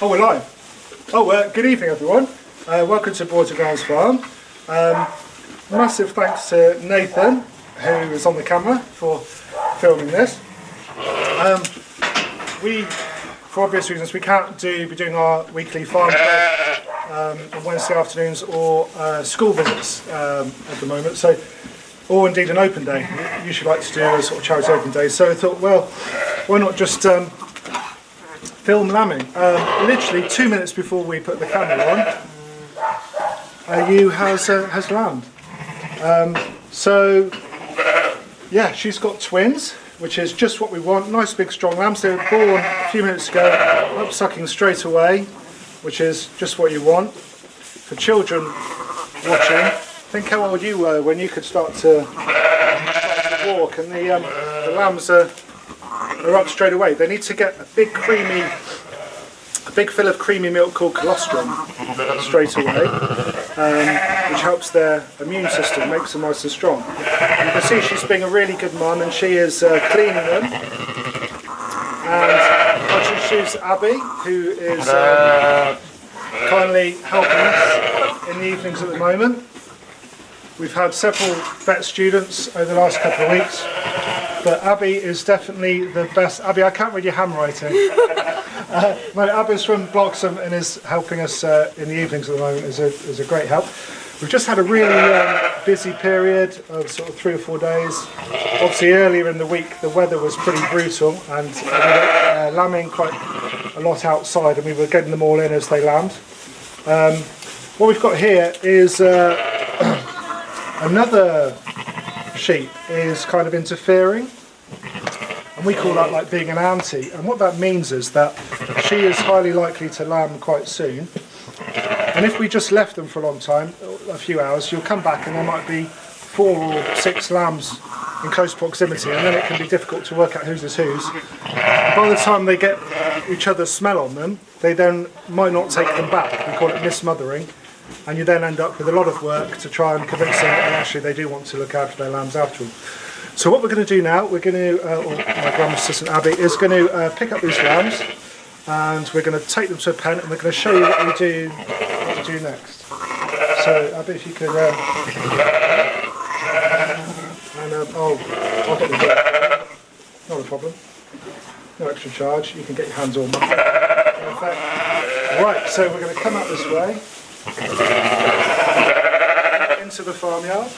Oh, we're live. Oh, good evening, everyone. Welcome to Broughton Grounds Farm. Massive thanks to Nathan, who is on the camera, for filming this. For obvious reasons, we can't be doing our weekly farm club on Wednesday afternoons or school visits at the moment. So, or indeed an open day. We usually like to do a sort of charity open day. So I thought, well, why not just film lambing. Literally 2 minutes before we put the camera on, Ewe has lambed. So yeah, she's got twins, which is just what we want. Nice big strong lambs. They were born a few minutes ago, up sucking straight away, which is just what you want. For children watching, think how old you were when you could start to walk, and the lambs are up straight away. They need to get a big fill of creamy milk called colostrum straight away, which helps their immune system, makes them nice and strong. You can see she's being a really good mum, and she is cleaning them. And I'll introduce Abby, who is kindly helping us in the evenings at the moment. We've had several vet students over the last couple of weeks, but Abby is definitely the best. Abby, I can't read your handwriting. Abby's from Bloxham and is helping us in the evenings at the moment, is a great help. We've just had a really busy period of sort of 3 or 4 days. Obviously earlier in the week the weather was pretty brutal, and we were lambing quite a lot outside, and we were getting them all in as they lambed. What we've got here is another sheep is kind of interfering, and we call that like being an auntie. And what that means is that she is highly likely to lamb quite soon, and if we just left them for a long time, a few hours, you'll come back and there might be 4 or 6 lambs in close proximity, and then it can be difficult to work out whose is whose. By the time they get each other's smell on them, they then might not take them back. We call it mismothering, and you then end up with a lot of work to try and convince them that actually they do want to look after their lambs after them. So what we're going to do now, we're going to, or my grandma assistant Abby is going to pick up these lambs, and we're going to take them to a pen, and we're going to show you what we do next. So Abby, if you could, I'll get the book. Not a problem. No extra charge. You can get your hands all muffled. Perfect. Right, so we're going to come out this way into the farmyard.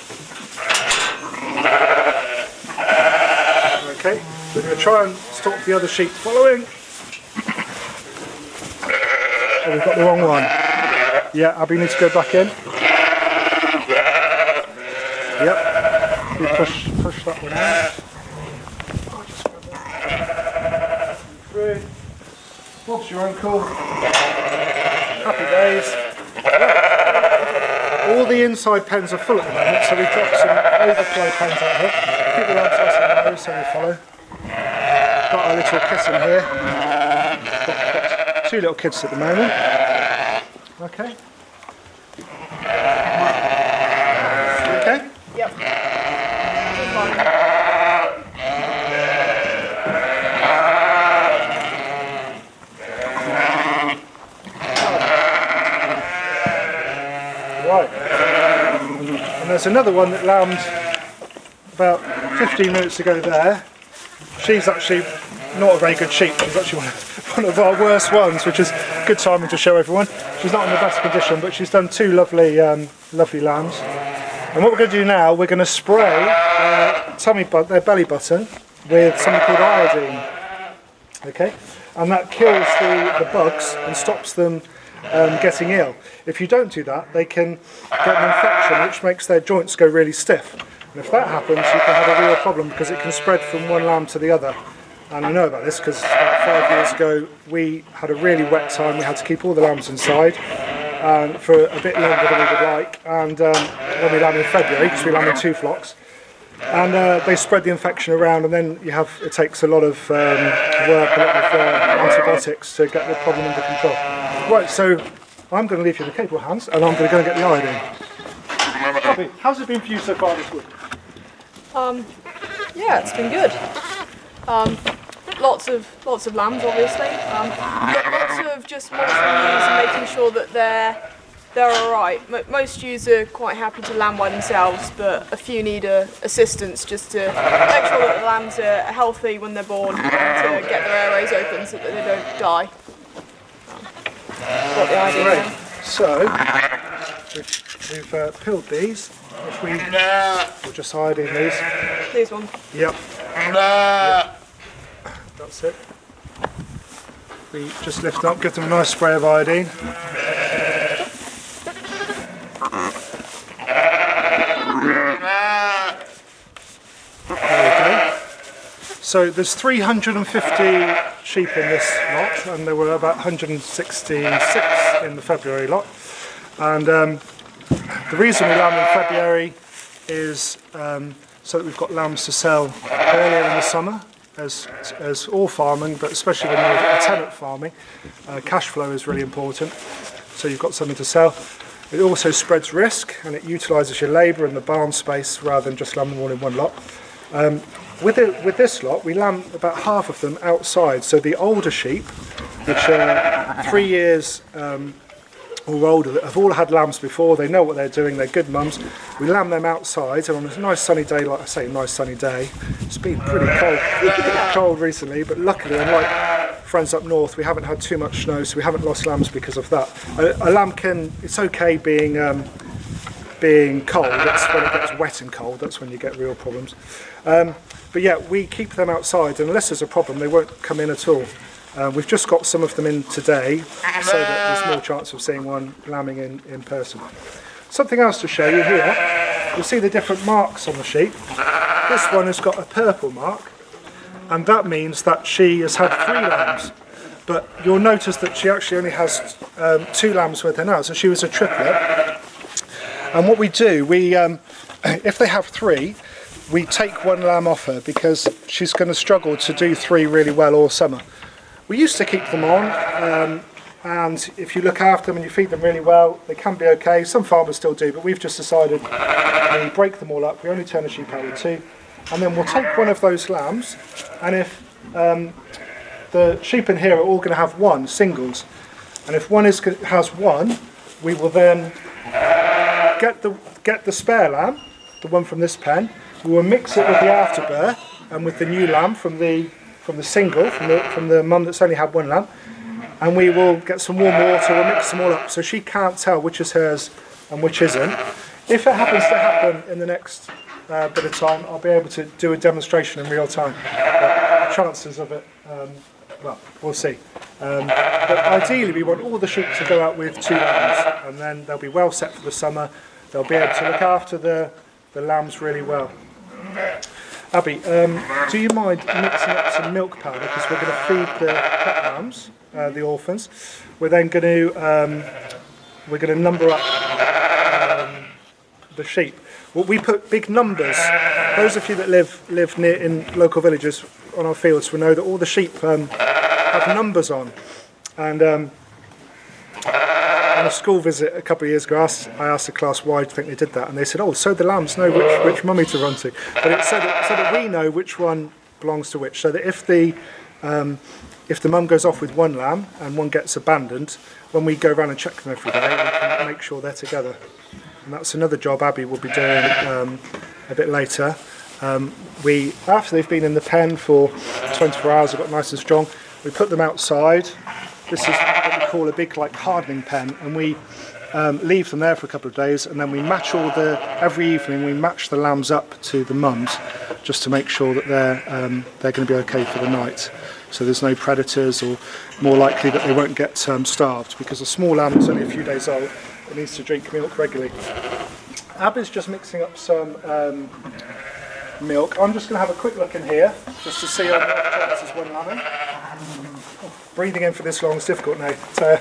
Okay, we're going to try and stop the other sheep following. Oh, we've got the wrong one. Yeah, Abby needs to go back in. Yep. You push that one out. Just grab that. Through. Bob's your uncle. Happy days. All the inside pens are full at the moment, so we've got some overflow pens out here. Keep the lambs nice and low so we follow. Got our little kitten here. Got 2 little kids at the moment. Okay. Okay? Yep. Right. And there's another one that lambed about 15 minutes ago there. She's actually not a very good sheep. She's actually one of our worst ones, which is good timing to show everyone. She's not in the best condition, but she's done 2 lovely lambs. And what we're going to do now, we're going to spray their belly button with something called iodine. Okay, and that kills the bugs and stops them getting ill. If you don't do that, they can get an infection, which makes their joints go really stiff. And if that happens, you can have a real problem, because it can spread from one lamb to the other. And I know about this because about 5 years ago we had a really wet time. We had to keep all the lambs inside for a bit longer than we would like. And when we lamb in February, because we lamb in 2 flocks, and they spread the infection around, and then it takes a lot of work, a lot of antibiotics to get the problem under control. Right, so I'm going to leave you in the capable hands, and I'm going to go and get the iodine. Abby, how's it been for you so far this week? Yeah, it's been good. lots of lambs, obviously. But lots of just monitoring ewes and making sure that they're all right. Most ewes are quite happy to lamb by themselves, but a few need assistance just to make sure that the lambs are healthy when they're born and to get their airways open so that they don't die. Got the idea. Great. So we've peeled these. If we'll just hide in these. These ones. Yep. Yep. That's it. We just lift them up, give them a nice spray of iodine. There we go. So there's 350 sheep in this lot, and there were about 166 in the February lot. And the reason we lamb in February is so that we've got lambs to sell earlier in the summer, as all farming, but especially when you're tenant farming, cash flow is really important. So you've got something to sell. It also spreads risk, and it utilises your labour and the barn space rather than just lambing all in one lot. With this lot, we lamb about half of them outside. So the older sheep, which are 3 years or older, that have all had lambs before, they know what they're doing, they're good mums. We lamb them outside, and on a nice sunny day, like I say, nice sunny day. It's been pretty cold recently, but luckily, unlike friends up north, we haven't had too much snow, so we haven't lost lambs because of that. A lamb it's okay being cold. That's when it gets wet and cold, that's when you get real problems. But yeah, we keep them outside, and unless there's a problem, they won't come in at all. We've just got some of them in today, so that there's more chance of seeing one lambing in person. Something else to show you here, you'll see the different marks on the sheep. This one has got a purple mark, and that means that she has had 3 lambs. But you'll notice that she actually only has 2 lambs with her now, so she was a triplet. And what we do, if they have 3, we take 1 lamb off her because she's going to struggle to do 3 really well all summer. We used to keep them on, and if you look after them and you feed them really well, they can be okay. Some farmers still do, but we've just decided we break them all up. We only turn a sheep out with 2, and then we'll take one of those lambs, and if the sheep in here are all going to have 1, singles, and if one has 1, we will then get the spare lamb, the one from this pen. We will mix it with the afterbirth and with the new lamb from the single, from the mum that's only had 1 lamb, and we will get some warm water. We'll mix them all up so she can't tell which is hers and which isn't. If it happens to happen in the next bit of time, I'll be able to do a demonstration in real time. But the chances of it, well, we'll see. But ideally, we want all the sheep to go out with 2 lambs, and then they'll be well set for the summer. They'll be able to look after the lambs really well. Abby, do you mind mixing up some milk powder, because we're going to feed the pet lambs, the orphans. We're then going to number up the sheep. Well, we put big numbers. Those of you that live near in local villages on our fields will know that all the sheep have numbers on. And on a school visit a couple of years ago, I asked the class why do you think they did that, and they said, "Oh, so the lambs know which mummy to run to." But it's so that we know which one belongs to which. So that if the mum goes off with 1 lamb and one gets abandoned, when we go around and check them every day, we can make sure they're together. And that's another job Abby will be doing a bit later. After they've been in the pen for 24 hours, they've got nice and strong, we put them outside. This is what we call a big hardening pen, and we leave them there for a couple of days, and then we match every evening we match the lambs up to the mums, just to make sure that they're going to be okay for the night. So there's no predators, or more likely that they won't get starved, because a small lamb that's only a few days old, it needs to drink milk regularly. Abby's just mixing up some milk. I'm just going to have a quick look in here, just to see how much chances one lambing. Breathing in for this long is difficult now. So,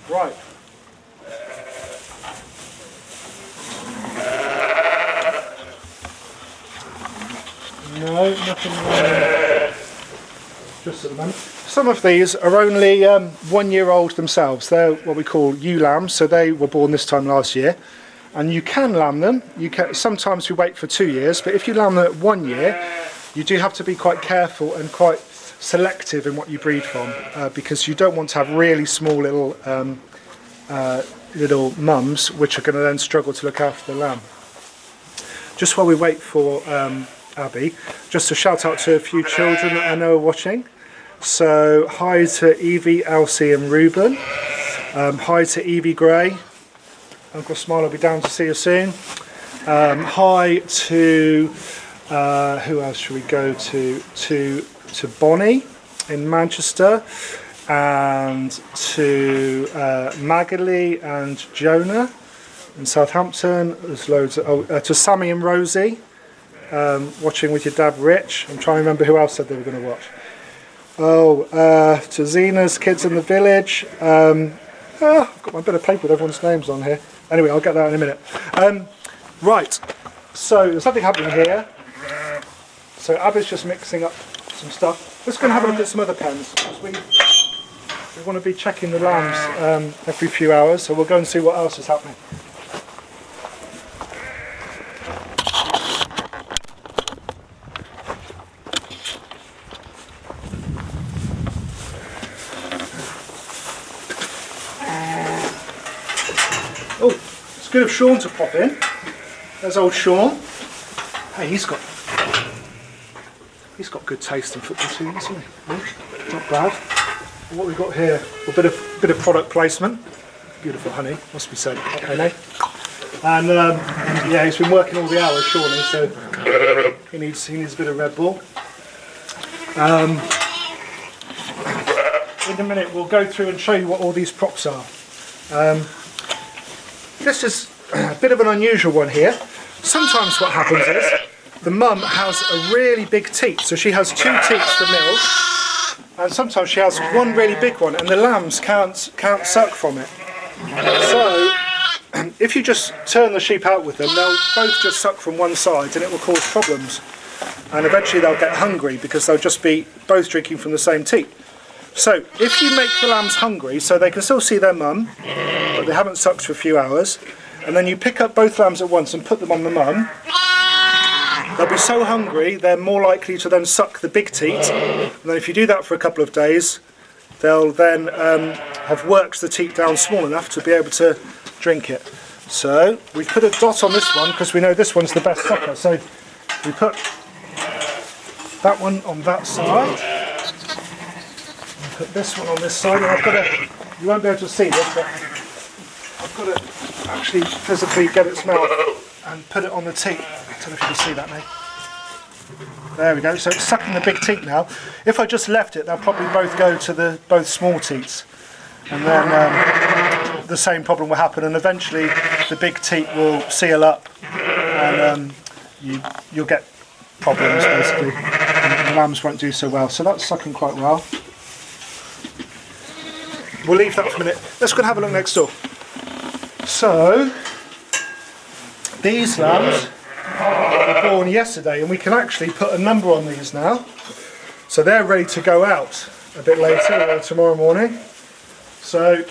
right. No, nothing just at the moment. Some of these are only 1 year old themselves. They're what we call ewe lambs, so they were born this time last year. And you can lamb them. Sometimes we wait for 2 years, but if you lamb them at 1 year, you do have to be quite careful and quite selective in what you breed from, because you don't want to have really small little mums which are going to then struggle to look after the lamb. Just while we wait for Abby, just to shout out to a few children that I know are watching. So hi to Evie, Elsie and Ruben. Hi to Evie Gray. Uncle Smile will be down to see you soon. Hi to, who else should we go to? To Bonnie in Manchester, and to Magali and Jonah in Southampton. There's loads of, to Sammy and Rosie, watching with your dad Rich. I'm trying to remember who else said they were going to watch. To Zena's kids in the village. I've got my bit of paper with everyone's names on here. Anyway, I'll get that in a minute. Right, so there's something happening here. So Abby's just mixing up some stuff. Let's go and have a look at some other pens, because we want to be checking the lambs every few hours, so we'll go and see what else is happening. Oh, it's good of Sean to pop in. There's old Sean. Hey, he's got good taste in football too, hasn't he? Not bad. What we've got here, a bit of product placement. Beautiful honey, must be said. Honey. And yeah, he's been working all the hours, Shawnee, so he needs a bit of Red Bull. In a minute, we'll go through and show you what all these props are. This is a bit of an unusual one here. Sometimes what happens is the mum has a really big teat, so she has 2 teats for milk, and sometimes she has one really big one, and the lambs can't suck from it. So if you just turn the sheep out with them, they'll both just suck from one side, and it will cause problems. And eventually they'll get hungry because they'll just be both drinking from the same teat. So if you make the lambs hungry, so they can still see their mum, but they haven't sucked for a few hours, and then you pick up both lambs at once and put them on the mum, they'll be so hungry they're more likely to then suck the big teat, and then if you do that for a couple of days, they'll then have worked the teat down small enough to be able to drink it. So we put a dot on this one because we know this one's the best sucker, so we put that one on that side, and put this one on this side, and I've got to, you won't be able to see this, but I've got to actually physically get its mouth and put it on the teat. I don't know if you can see that now. There we go, so it's sucking the big teat now. If I just left it, they'll probably both go to the both small teats, and then the same problem will happen, and eventually the big teat will seal up, and you'll get problems basically, and the lambs won't do so well. So that's sucking quite well. We'll leave that for a minute. Let's go and have a look next door. So these lambs were born yesterday, and we can actually put a number on these now. So they're ready to go out a bit later, or tomorrow morning. So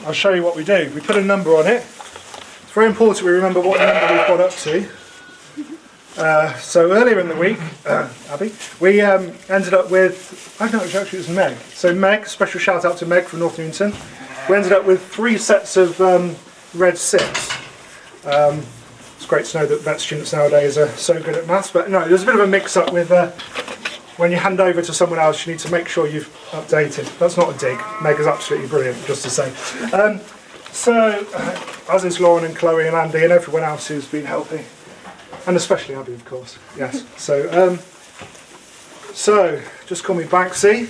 I'll show you what we do. We put a number on it. It's very important we remember what number we've got up to. So earlier in the week, Abby, we ended up with, I don't know, actually it was Meg. So Meg, special shout out to Meg from North Newington. We ended up with 3 sets of red 6. It's great to know that vet students nowadays are so good at maths, but no, there's a bit of a mix-up with when you hand over to someone else, you need to make sure you've updated. That's not a dig. Meg is absolutely brilliant, just to say. As is Lauren and Chloe and Andy and everyone else who's been helping, and especially Abby, of course. Yes. So just call me Banksy.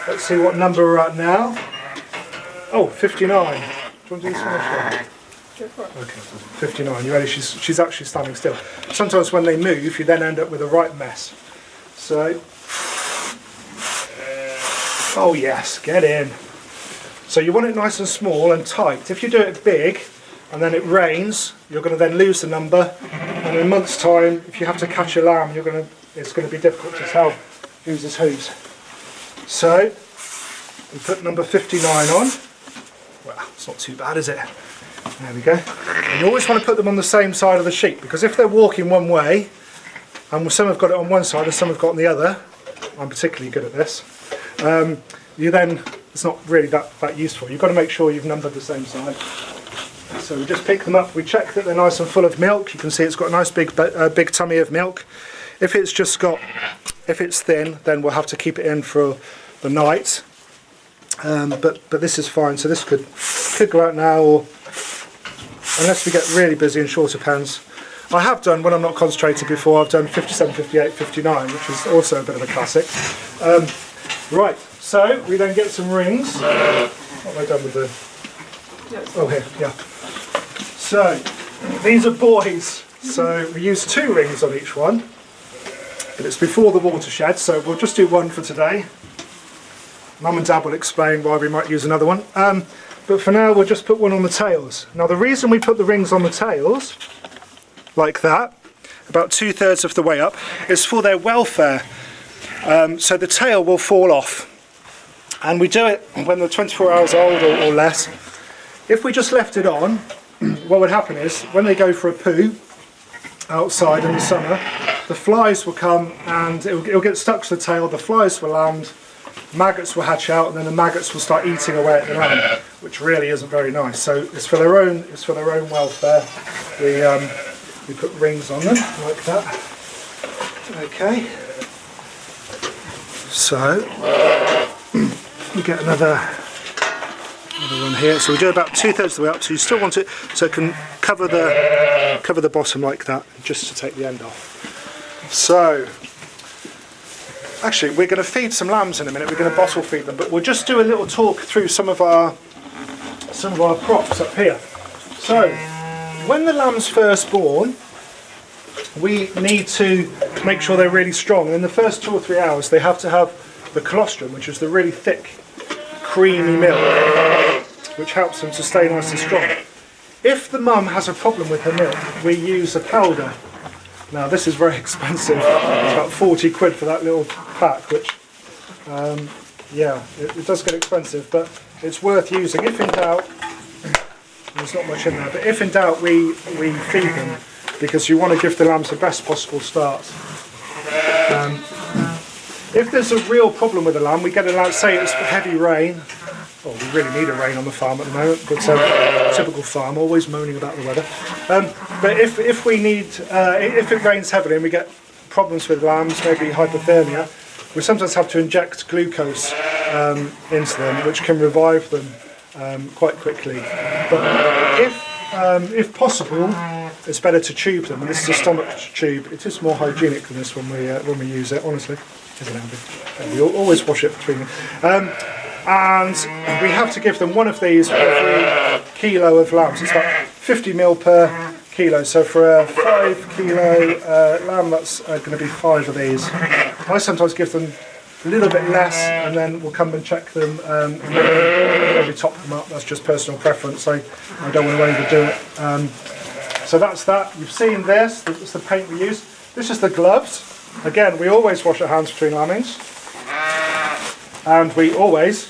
Let's see what number we're at now. Oh, 59. Do you want to do this one? Okay, 59. You ready? She's actually standing still. Sometimes when they move, you then end up with a right mess. So, oh yes, get in. So you want it nice and small and tight. If you do it big and then it rains, you're going to then lose the number. And in a month's time, if you have to catch a lamb, it's going to be difficult to tell whose is whose. So we put number 59 on. Well, it's not too bad, is it? There we go. And you always want to put them on the same side of the sheep, because if they're walking one way, and some have got it on one side and some have got it on the other, I'm particularly good at this, it's not really that useful. You've got to make sure you've numbered the same side. So we just pick them up, we check that they're nice and full of milk. You can see it's got a nice big tummy of milk. If it's thin, then we'll have to keep it in for the night. But this is fine, so this could go out now, or unless we get really busy and short of pens. I have done, when I'm not concentrated before, I've done 57, 58, 59, which is also a bit of a classic. Right, so we then get some rings. What have I done with the... Oh, here, yeah. So, these are boys, so we use 2 rings on each one, but it's before the watershed, so we'll just do one for today. Mum and Dad will explain why we might use another one, but for now we'll just put one on the tails. Now the reason we put the rings on the tails, like that, about 2/3 of the way up, is for their welfare, so the tail will fall off. And we do it when they're 24 hours old or less. If we just left it on, what would happen is, when they go for a poo outside in the summer, the flies will come and it'll get stuck to the tail, the flies will land, maggots will hatch out, and then the maggots will start eating away at the lamb, which really isn't very nice. So it's for their own welfare. We put rings on them like that. Okay. So we get another one here. So we do about 2/3 of the way up. So you still want it so it can cover the bottom like that, just to take the end off. So actually, we're going to feed some lambs in a minute. We're going to bottle feed them, but we'll just do a little talk through some of our props up here. So, when the lamb's first born, we need to make sure they're really strong. And in the first 2 or 3 hours, they have to have the colostrum, which is the really thick, creamy milk, which helps them to stay nice and strong. If the mum has a problem with her milk, we use a powder. Now this is very expensive, it's about 40 quid for that little pack, which, it does get expensive, but it's worth using. If in doubt, there's not much in there, but if in doubt we feed them, because you want to give the lambs the best possible start. If there's a real problem with the lamb, we get a lamb, say it's heavy rain. Well, we really need a rain on the farm at the moment, but typical farm, always moaning about the weather. But if it rains heavily and we get problems with lambs, maybe hypothermia, we sometimes have to inject glucose into them, which can revive them quite quickly. But if possible, it's better to tube them. And this is a stomach tube. It is more hygienic than this when we use it, honestly. Isn't it? We always wash it between them. And we have to give them one of these for every kilo of lambs. It's about 50 ml per kilo. So for a 5 kilo lamb, that's going to be 5 of these. I sometimes give them a little bit less, and then we'll come and check them and maybe top them up. That's just personal preference. I don't want to overdo it. So that's that. You've seen this. It's the paint we use. This is the gloves. Again, we always wash our hands between lambings. And we always,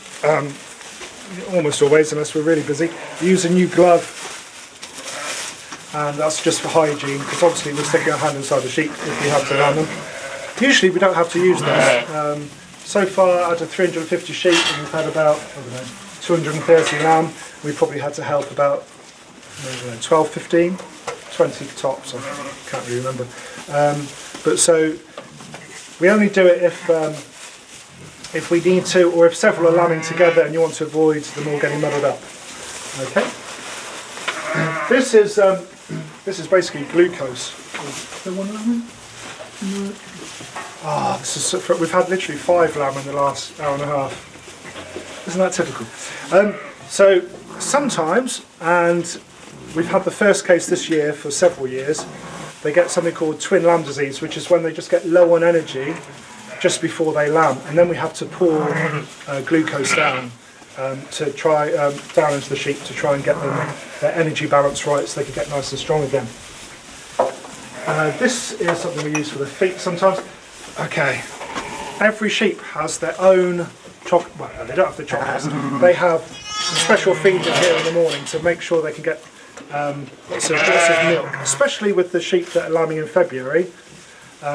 almost always, unless we're really busy, use a new glove. And that's just for hygiene, because obviously we're sticking our hand inside the sheep if we have to land them. Usually we don't have to use this. So far, out of 350 sheep, and we've had about, 230 lamb. We probably had to help about 12, 15, 20 tops. I can't really remember. But so we only do it if we need to, or if several are lambing together and you want to avoid them all getting muddled up. Okay. This is basically glucose. Is there one lamb? No. Ah, this is we've had literally 5 lamb in the last hour and a half. Isn't that typical? So sometimes, and we've had the first case this year for several years, they get something called twin lamb disease, which is when they just get low on energy just before they lamb, and then we have to pour glucose down to try down into the sheep to try and get them their energy balance right, so they can get nice and strong again. This is something we use for the feet sometimes. Okay, every sheep has their own chocolate. Well, they don't have the chocolates. They have some special feed in here in the morning to make sure they can get lots of milk, especially with the sheep that are lambing in February,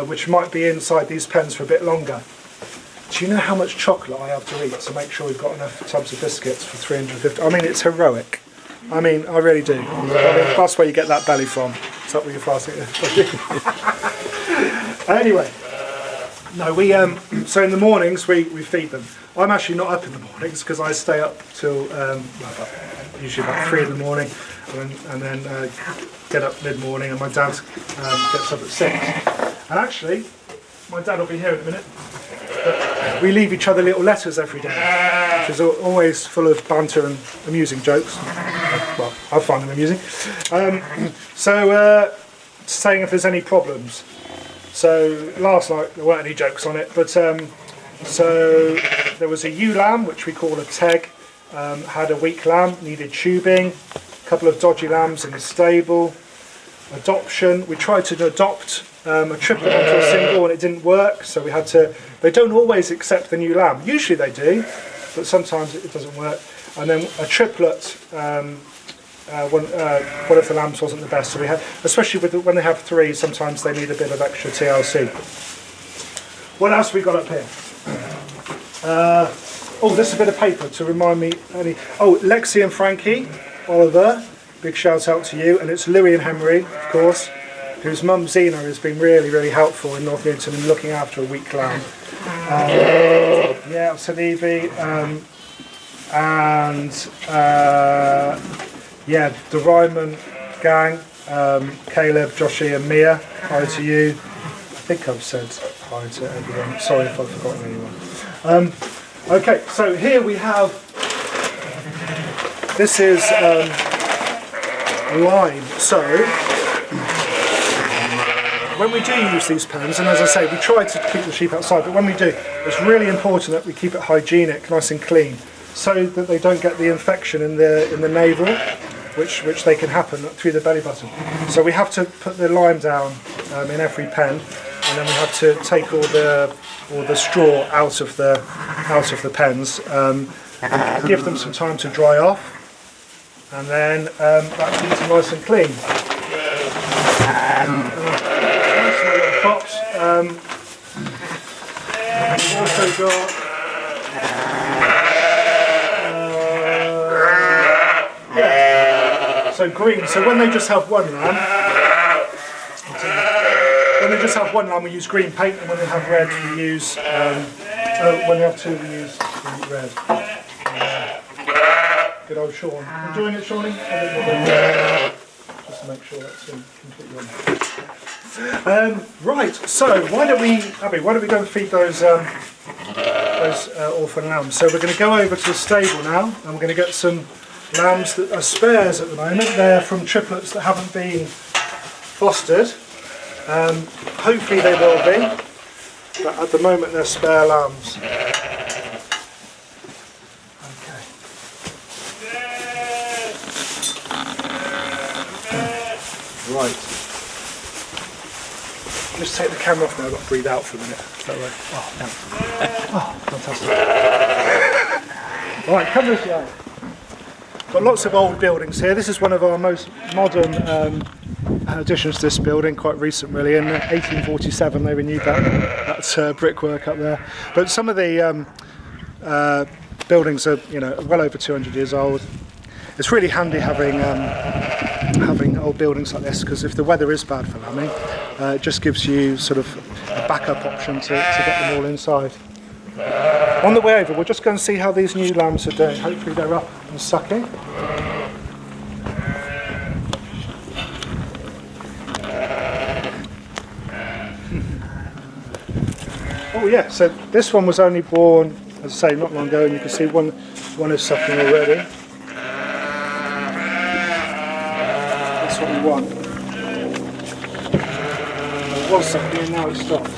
which might be inside these pens for a bit longer. Do you know how much chocolate I have to eat to make sure we've got enough tubs of biscuits for 350? I mean, it's heroic. I mean, I really do. I mean, that's where you get that belly from. Is that what you're fasting? Anyway, no, so in the mornings we feed them. I'm actually not up in the mornings because I stay up till usually about 3 in the morning, and then get up mid-morning, and my dad gets up at 6. And actually, my dad will be here in a minute. But we leave each other little letters every day, which is always full of banter and amusing jokes. Well, I find them amusing. Saying if there's any problems. So last night there weren't any jokes on it, but so there was a ewe lamb, which we call a teg, had a weak lamb, needed tubing, a couple of dodgy lambs in the stable, adoption. We tried to adopt a triplet onto a single and it didn't work, so we had to. They don't always accept the new lamb. Usually they do, but sometimes it doesn't work. And then a triplet, one of the lambs wasn't the best, so we had, especially when they have 3, sometimes they need a bit of extra TLC. What else have we got up here? This is a bit of paper to remind me. Lexi and Frankie, Oliver, big shout out to you, and it's Louis and Henry, of course, whose mum Zena has been really, really helpful in North Newton in looking after a weak lamb. Salivi, the Ryman gang, Caleb, Joshie and Mia, hi to you. I think I've said hi to everyone, sorry if I've forgotten anyone. Okay, so here we have, this is lime. So when we do use these pens, and as I say, we try to keep the sheep outside, but when we do, it's really important that we keep it hygienic, nice and clean, so that they don't get the infection in the navel, which they can happen through the belly button. So we have to put the lime down in every pen, and then we have to take all the straw out of the pens, and give them some time to dry off, and then that keeps them nice and clean. Nice little pots. We've also got so green. So when they just have one lamb, we use green paint, and when they have red, we use. When they have 2, we use red. Good old Sean. Enjoying it, Shawnee? Just to make sure that's completely on. Right. So why don't we go and feed those orphan lambs? So we're going to go over to the stable now, and we're going to get some lambs that are spares at the moment. They're from triplets that haven't been fostered. Hopefully they will be, but at the moment they're spare lambs. Okay. Right. Just take the camera off now. I've got to breathe out for a minute. Is that right? Oh, fantastic. Right, come this way. Got lots of old buildings here. This is one of our most modern additions to this building, quite recent really. In 1847 they renewed that brickwork up there. But some of the buildings are, well over 200 years old. It's really handy having old buildings like this, because if the weather is bad for lambing, it just gives you sort of a backup option to get them all inside. On the way over, we'll just go and see how these new lambs are doing. Hopefully they're up and sucking. Oh yeah, so this one was only born, as I say, not long ago, and you can see one is sucking already. That's what we want. It was sucking and now it's stopped.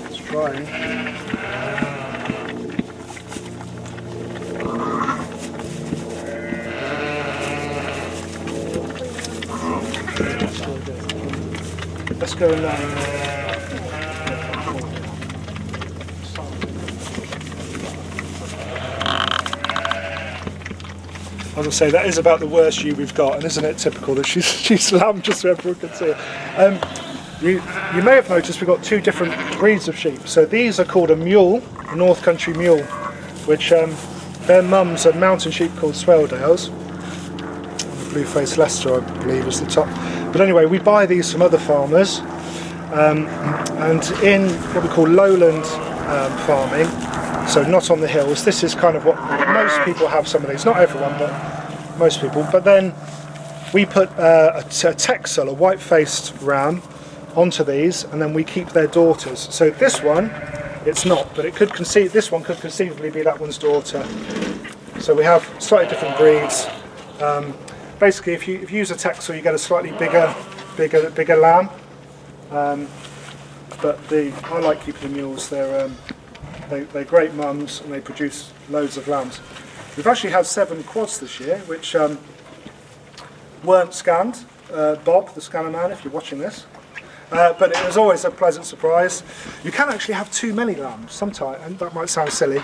It's trying. Let's go and as I say, that is about the worst ewe we've got, and isn't it typical that she's lamb just so everyone can see her. You may have noticed we've got 2 different breeds of sheep. So these are called a mule, a North Country mule, which their mums are mountain sheep called Swaledales. The blue-faced Leicester, I believe, is the top. But anyway, we buy these from other farmers, and in what we call lowland farming, so not on the hills, this is kind of what most people have some of these. Not everyone, but most people. But then we put a Texel, a white-faced ram, onto these, and then we keep their daughters. So this one, it's not, but this one could conceivably be that one's daughter. So we have slightly different breeds. Basically, if you use a Texel, you get a slightly bigger lamb. But I like keeping the mules. They're great mums, and they produce loads of lambs. We've actually had 7 quads this year, which weren't scanned. Bob, the scanner man, if you're watching this. But it was always a pleasant surprise. You can actually have too many lambs sometimes, and that might sound silly,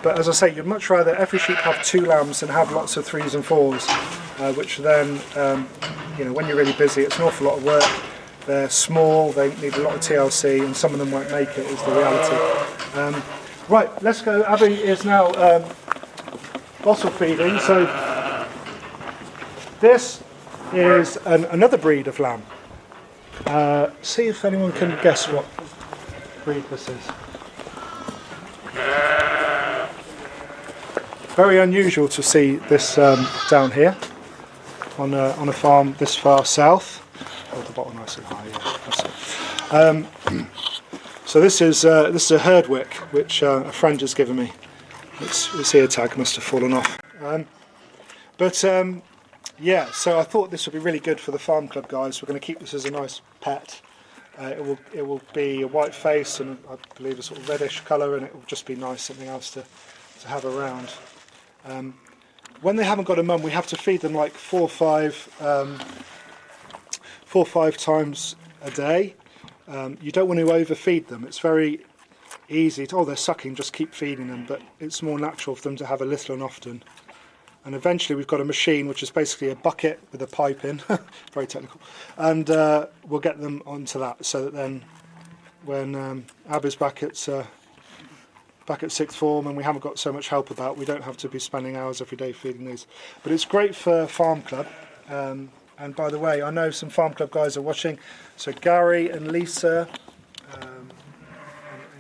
but as I say, you'd much rather every sheep have 2 lambs than have lots of 3s and 4s, which then, when you're really busy, it's an awful lot of work. They're small, they need a lot of TLC, and some of them won't make it, is the reality. Right, let's go. Abby is now bottle feeding, so this is another breed of lamb. See if anyone can guess what breed this is. Very unusual to see this down here on a farm this far south. Hold the bottle nice and high. Yeah, that's it. So this is a Herdwick, which a friend has given me. Its ear tag must have fallen off. Yeah, so I thought this would be really good for the farm club guys. We're going to keep this as a nice pet. It will be a white face and I believe a sort of reddish colour, and it will just be nice, something else to have around. When they haven't got a mum, we have to feed them like 4 or 5 times a day. You don't want to overfeed them. It's very easy to, they're sucking, just keep feeding them, but it's more natural for them to have a little and often. And eventually we've got a machine which is basically a bucket with a pipe in, very technical, and we'll get them onto that, so that then when Abby's back at 6th form and we haven't got so much help about, we don't have to be spending hours every day feeding these. But it's great for farm club, and by the way, I know some farm club guys are watching, so Gary and Lisa and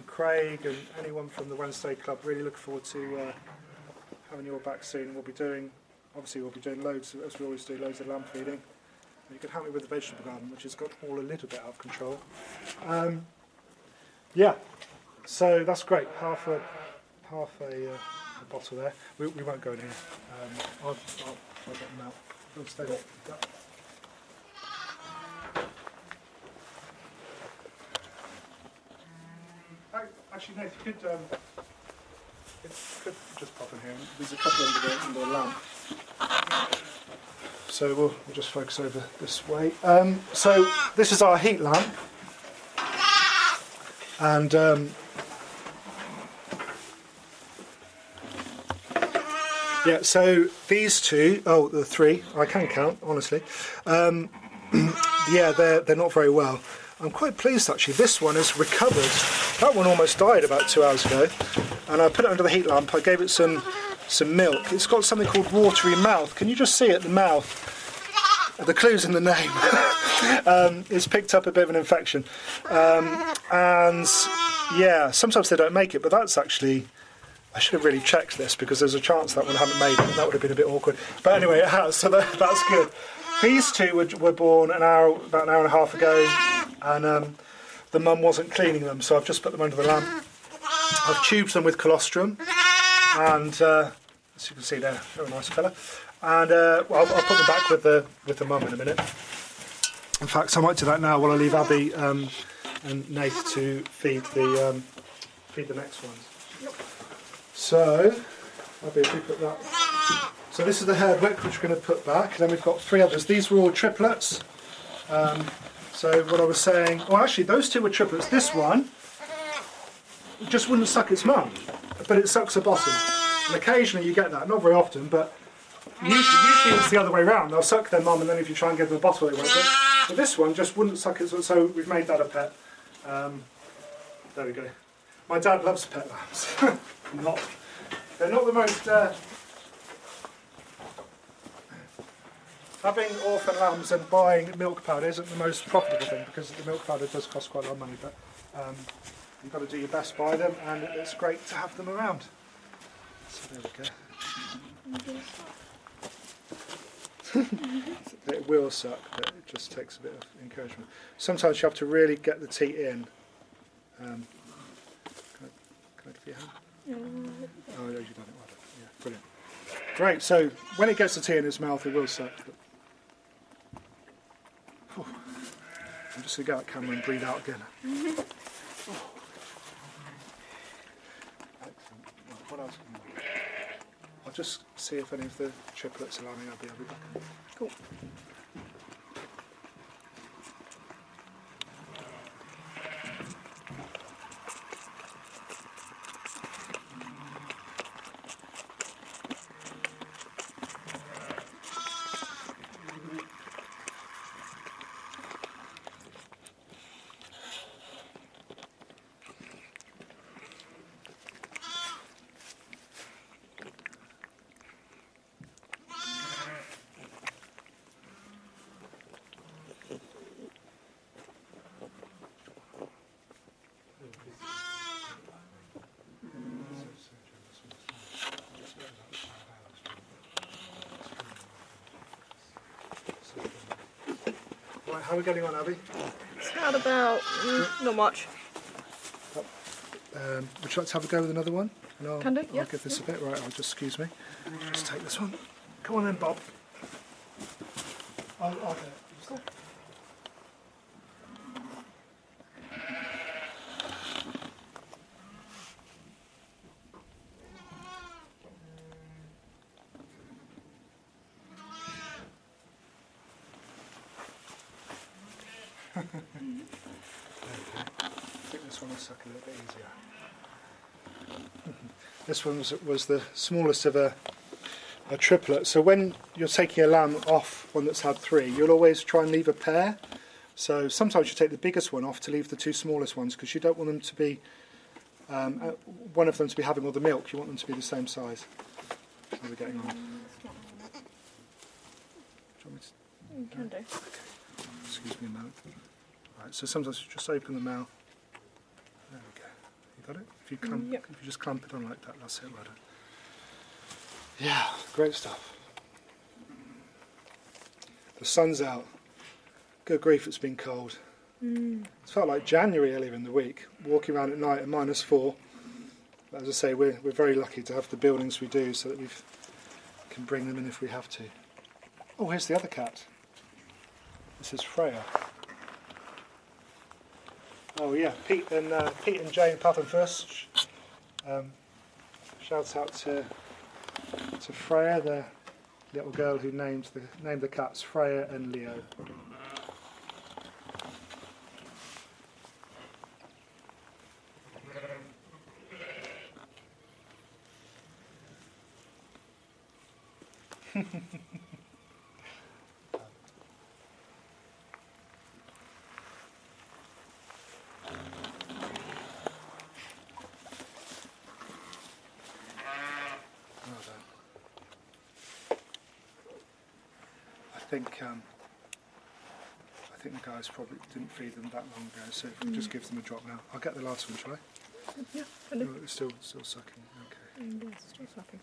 Craig and anyone from the Wednesday club, really look forward to having your back soon. We'll be doing loads, as we always do, loads of lamb feeding. And you can help me with the vegetable garden, which has got all a little bit out of control. Yeah, so that's great. Half a bottle there. We won't go in here. I'll get them out. Don't stay there. Actually, Nate, you could just pop in here. There's a couple under the lamp. So we'll just focus over this way. So this is our heat lamp. And yeah, so these two, the 3, I can count, honestly. Yeah, they're not very well. I'm quite pleased actually. This one has recovered. That one almost died about 2 hours ago, and I put it under the heat lamp. I gave it some milk. It's got something called watery mouth. Can you just see it? The mouth. The clue's in the name. It's picked up a bit of an infection, and yeah, sometimes they don't make it. But that's actually, I should have really checked this because there's a chance that one hadn't made it. And that would have been a bit awkward. But anyway, it has. So that's good. These two were born about an hour and a half ago, and the mum wasn't cleaning them, so I've just put them under the lamp. I've tubed them with colostrum, and as you can see, they're a nice colour. And I'll put them back with the mum in a minute. In fact, I might do that now while I leave Abby and Nate to feed the next ones. So, Abby, if we put that. So this is the Herdwick, which we're going to put back. Then we've got 3 others. These were all triplets. So what I was saying, actually those 2 were triplets. This one just wouldn't suck its mum, but it sucks a bottom. And occasionally you get that, not very often, but Usually it's the other way round. They'll suck their mum, and then if you try and give them a bottle, they won't. But this one just wouldn't suck it, so we've made that a pet. There we go. My dad loves pet lambs. They're not the most... having orphan lambs and buying milk powder isn't the most profitable thing, because the milk powder does cost quite a lot of money, but you've got to do your best by them, and it's great to have them around. So there we go. It will suck, but it just takes a bit of encouragement. Sometimes you have to really get the teat in. Can I give you a hand? Oh, no, you've done it well. Yeah, brilliant. Great, so when it gets the tea in its mouth, it will suck. But... I'm just going to get out the camera and breathe out again. Excellent. What else can we do? I'll just see if any of the triplets are landing. I'll be back. Cool. Right, how are we getting on, Abby? It's had about, not much. Would you like to have a go with another one? And I'll, Can do, yeah. I'll give this a bit. Right, I'll just, excuse me. Just take this one. Come on then, Bob. I'll do it. Cool. I think this one will suck a little bit easier. This one was the smallest of a triplet. So when you're taking a lamb off one that's had 3, you'll always try and leave a pair. So sometimes you take the biggest one off to leave the 2 smallest ones, because you don't want them to be one of them to be having all the milk. You want them to be the same size. How are we getting on? Do you want me to... You can do. Okay. Excuse me a moment. Right, so sometimes you just open the mouth. There we go. You got it? If you clamp, Yep. if you just clamp it on like that, that's it, right on. Yeah, great stuff. The sun's out. Good grief, it's been cold. It's felt like January earlier in the week, walking around at night at -4. But as I say, we're very lucky to have the buildings we do, so that we can bring them in if we have to. Oh, here's the other cat. This is Freya. Oh yeah, Pete and Jane Pathenfirst. Shouts out to Freya, the little girl who named the cats Freya and Leo. I think the guys probably didn't feed them that long ago, so if we just give them a drop now. I'll get the last one, shall I? Yeah, can do. No, it's still sucking. Okay. Yes, still sucking.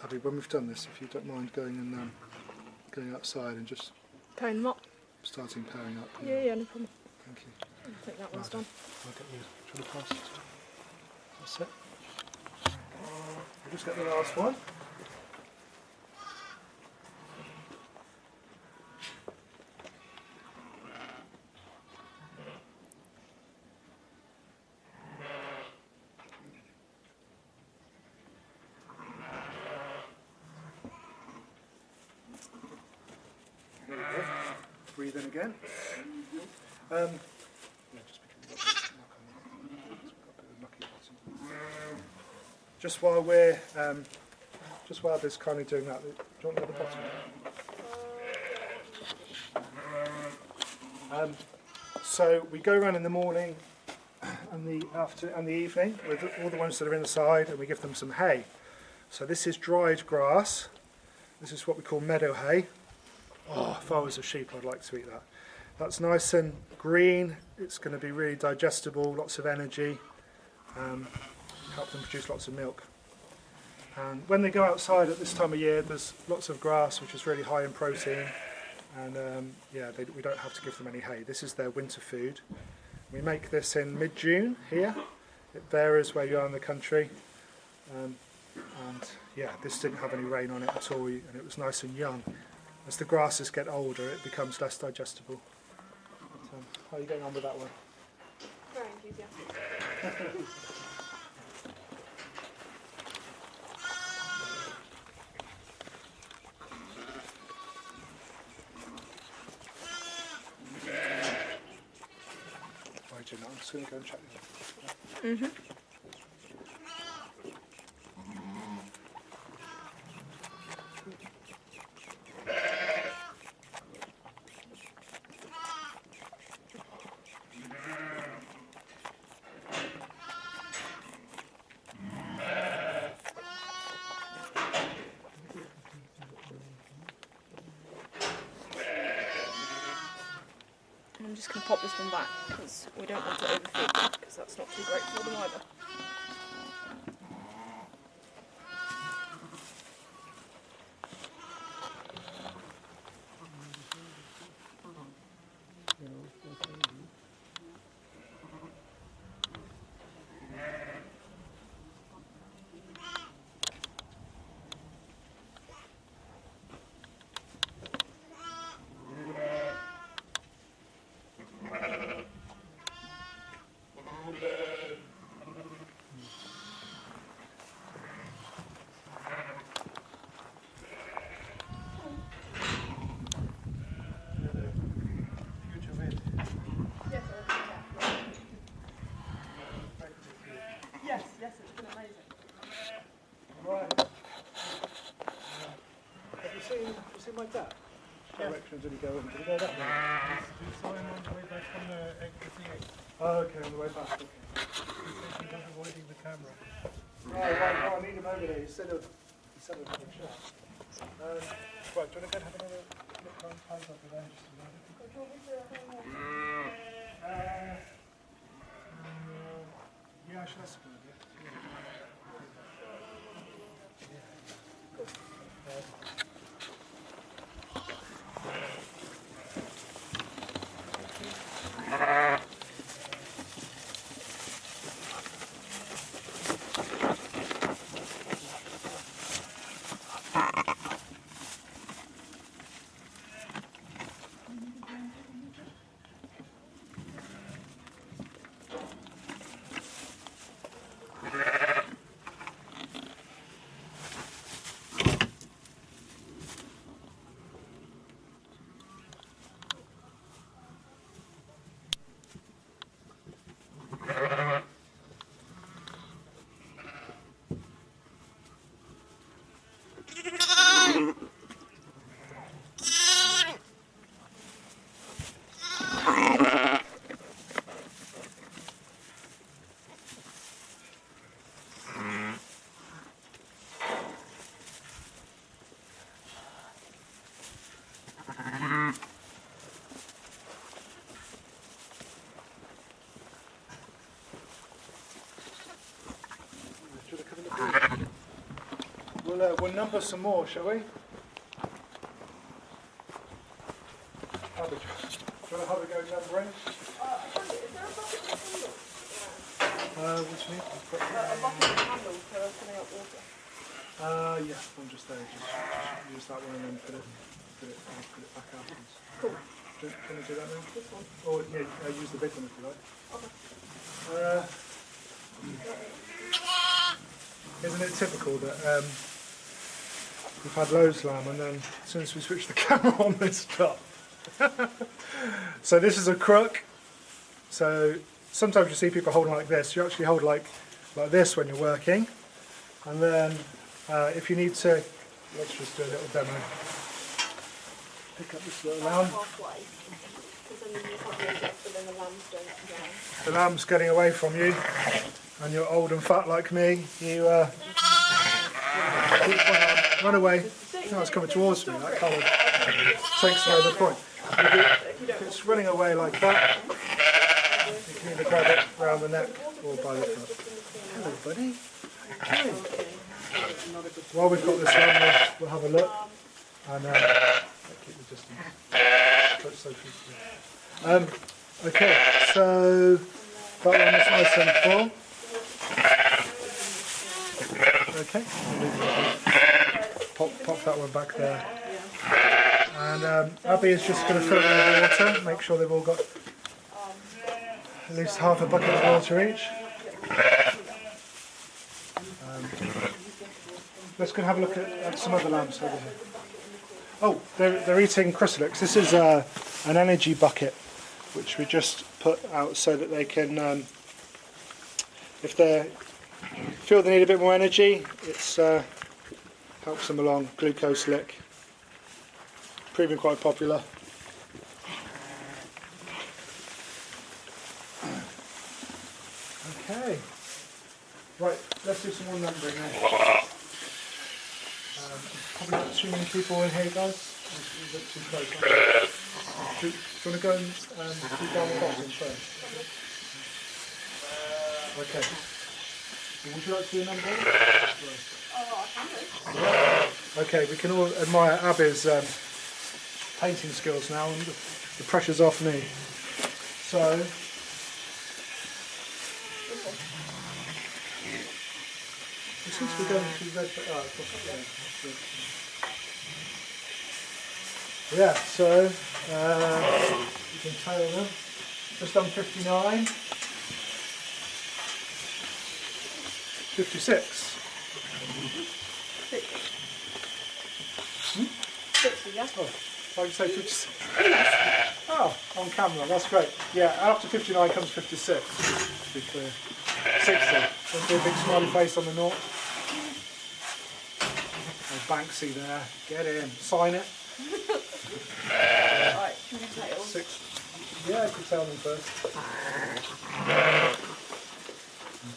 Abby, when we've done this, if you don't mind going outside and just Tone them up. starting pairing up. Yeah, no problem. Thank you. I think that one's done. I'll get you. Try to pass it. That's it. We'll just get the last one. There we go. Breathe in again. Yeah, just because we've got a bit of mucky bottom. Just while we're Just while Abby's kindly doing that, do you want me at the bottom? So we go around in the morning and the evening with all the ones that are inside, and we give them some hay. So this is dried grass. This is what we call meadow hay. Oh, if I was a sheep, I'd like to eat that. That's nice and green. It's going to be really digestible, lots of energy, help them produce lots of milk. And when they go outside at this time of year, there's lots of grass, which is really high in protein. And we don't have to give them any hay. This is their winter food. We make this in mid-June here. It varies where you are in the country. This didn't have any rain on it at all, and it was nice and young. As the grasses get older, it becomes less digestible. But, how are you getting on with that one? Very enthusiastic. Right, I'm just going to go and check this. I'm just going to pop this one back because we don't want to overfeed them, because that's not too great for them either. Yes, it's been amazing. Right. Have you seen my dad? Direction did he go in? Did he go that way? We saw him on the way back from the exit. Oh, okay, on the way back. Okay. He said he was avoiding the camera. Right, I need him over there. He said of having a chat. Right, do you want to go and have another look around hands up there just a minute? Yeah, I should have some idea. We'll number some more, shall we? Have a, do you want to have a go numbering? Is there a bucket with handles? Which need? A bucket with handles for filling up water. Yeah, one just there. Just use that one and then put it back afterwards. Cool. Can you do that now? This one. Or use the big one if you like. Okay. Isn't it typical that we've had loads of lamb and then as soon as we switch the camera on, they stop? So this is a crook. So sometimes you see people holding like this. You actually hold like this when you're working, and then If you need to, let's just do a little demo. Pick up this little lamb. Halfway. Because then you have the edge, but then the lambs don't drown. The lamb's getting away from you, and you're old and fat like me. You run away. No, it's coming towards me. That kind of takes away the point. If it's running away like that, you can either grab it round the neck or by the front. Hello, buddy. Okay. While we've got this on, we'll have a look and keep the distance. Okay, so that one is nice and full. Okay, pop that one back there. And Abby is just going to fill it with water, make sure they've all got at least half a bucket of water each. Let's go and have a look at some other lambs over here. Oh, they're eating chrysalics. This is an energy bucket, which we just put out so that they can, if they feel they need a bit more energy, it's helps them along. Glucose lick, proving quite popular. Okay, right. Let's do some more numbering now. Probably not too many people in here, guys. It's a bit too close. Do you want to go and do down the bottom first? Okay. Would you like to do a number? Okay, we can all admire Abby's painting skills now, and the pressure's off me. So, it seems to be going through red. Yeah, so you can tail them. Just done 59. 56. 60, yeah? Oh, I can say 56. Oh, on camera, that's great. Yeah, after 59 comes 56, to be clear. 60. Don't do a big smiley face on the naught. Oh, Banksy there. Get in. Sign it. Right, can we tail? 6. Yeah, I could tell them first.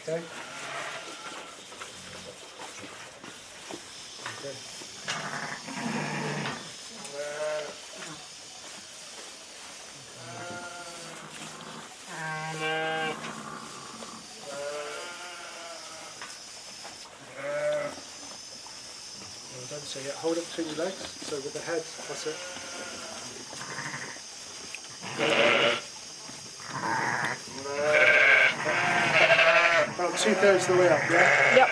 Okay. Okay. Well, don't say it. Hold up between your legs. So with the head, that's it. About 2/3 of the way up, yeah? Yep.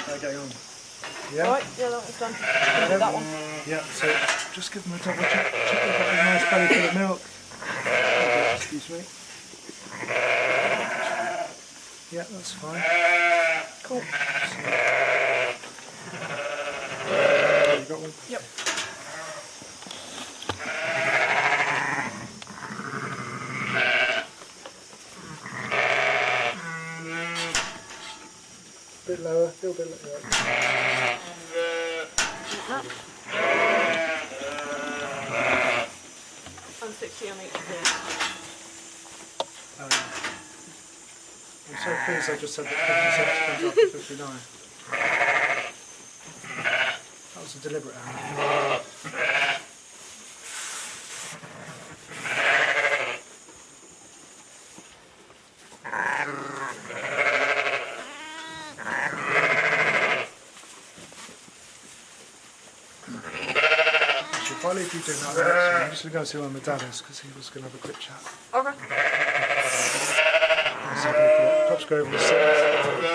Okay, on. Yeah? Right, yeah, that one's done. That one. Yeah, so just give them a double check. Check they've got a nice belly full of milk. Excuse me. Yeah, that's fine. Cool. You got one? Yep. Bit lower, still a bit lower. And 60 on each here. I'm so pleased I just said that 56 comes after 59. That was a deliberate error. If I leave you doing that, I'm just going to go and see where my dad is because he was going to have a quick chat. Okay. So perhaps go over the settings.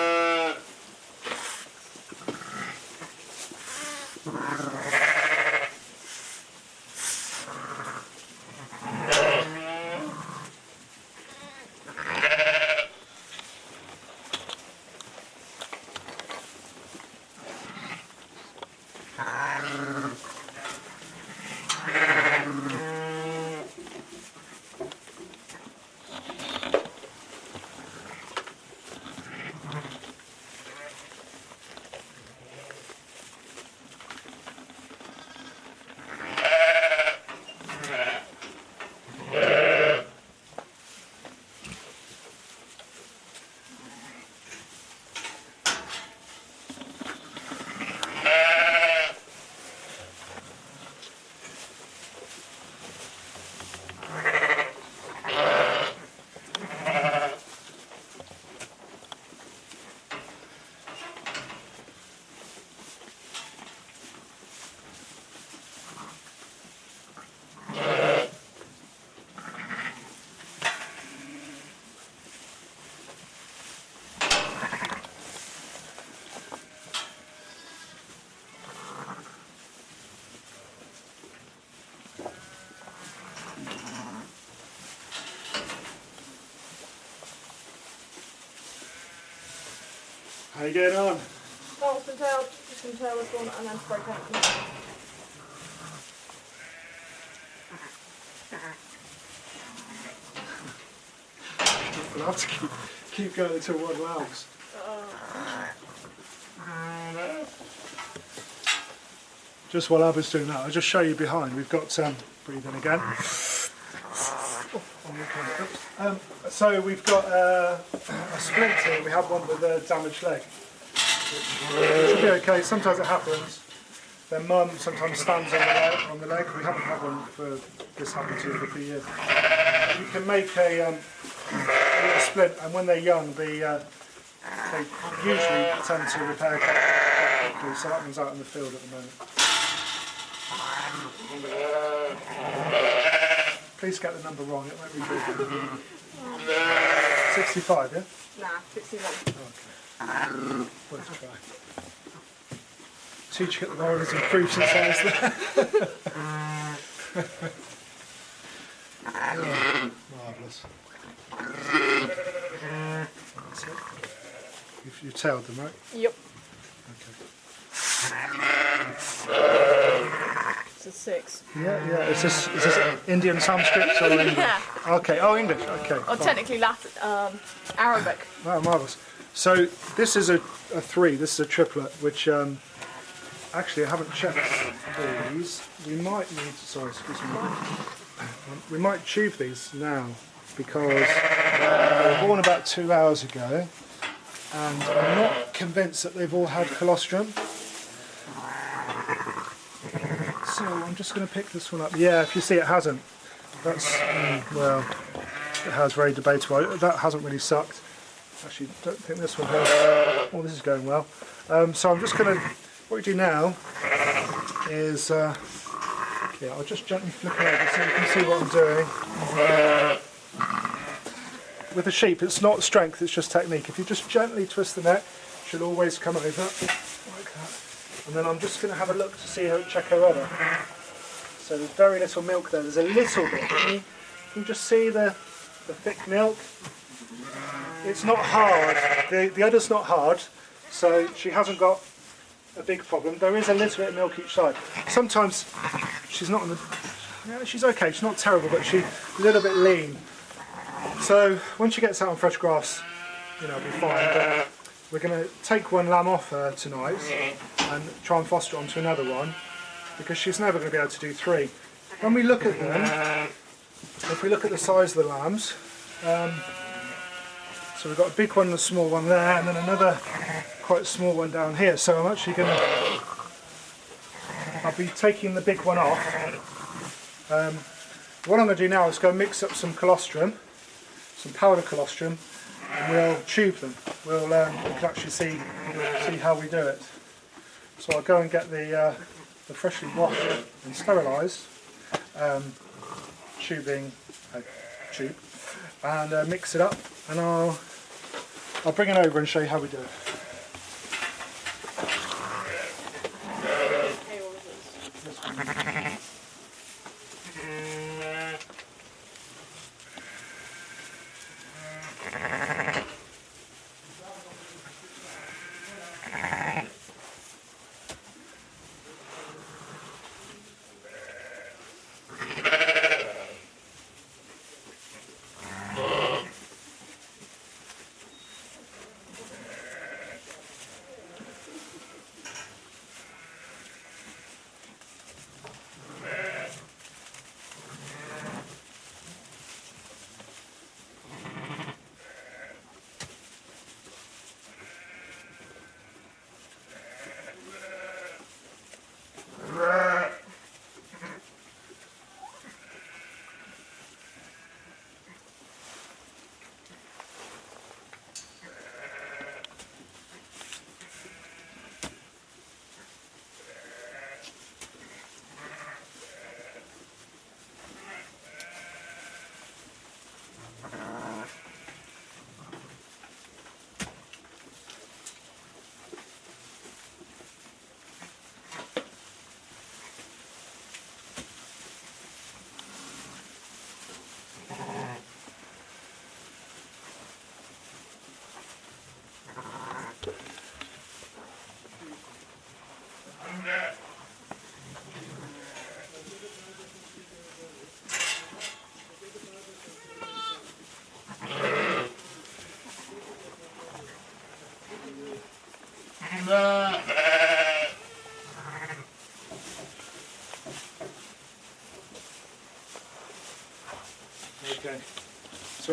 How you getting on? Oh, it's been tailed. Just going to tail this one and then spray paint them. We'll have to keep going until one lambs. Just while Abba's doing that, I'll just show you behind. We've got breathe in again. So we've got a splint here. We have one with a damaged leg. Which should be okay. Sometimes it happens. Their mum sometimes stands on the leg. We haven't had one for this happened to for a few years. You can make a splint, and when they're young, they usually tend to repair quite quickly. So that one's out in the field at the moment. Please get the number wrong, it won't be good. 65, yeah? Nah, 61. Okay. Worth a try. Teach you at the moment has improved since I was there. Marvellous. That's it. You've tailed them, right? Yep. Okay. It's a 6. Yeah. Is this Indian Sanskrit or English? Yeah. Okay. Oh, English. Okay. Or technically Latin, Arabic. Wow, marvellous. So this is a 3. This is a triplet, which actually I haven't checked these. We might need. Sorry, excuse me. We might tube these now because they were born about 2 hours ago, and I'm not convinced that they've all had colostrum. So I'm just going to pick this one up. Yeah, if you see it hasn't. That's, well, it has, very debatable. That hasn't really sucked. Actually, don't think this one has. Oh, this is going well. So I'm just going to, what we do now is, I'll just gently flip it over so you can see what I'm doing. With the sheep, it's not strength, it's just technique. If you just gently twist the neck, it should always come over, like that. And then I'm just going to have a look to see check her udder. So there's very little milk there. There's a little bit. Can you just see the thick milk? It's not hard. The udder's not hard, so she hasn't got a big problem. There is a little bit of milk each side. Sometimes she's not on the. Yeah, she's okay. She's not terrible, but she's a little bit lean. So when she gets out on fresh grass, it'll be fine. But we're going to take one lamb off her tonight and try and foster onto another one, because she's never going to be able to do 3. When we look at them, if we look at the size of the lambs, so we've got a big one and a small one there, and then another quite small one down here. So I'm actually going to, I'll be taking the big one off. What I'm going to do now is go mix up some colostrum, some powder colostrum, and we'll tube them. We can actually see how we do it. So I'll go and get the freshly washed and sterilised tube, and mix it up, and I'll bring it over and show you how we do it.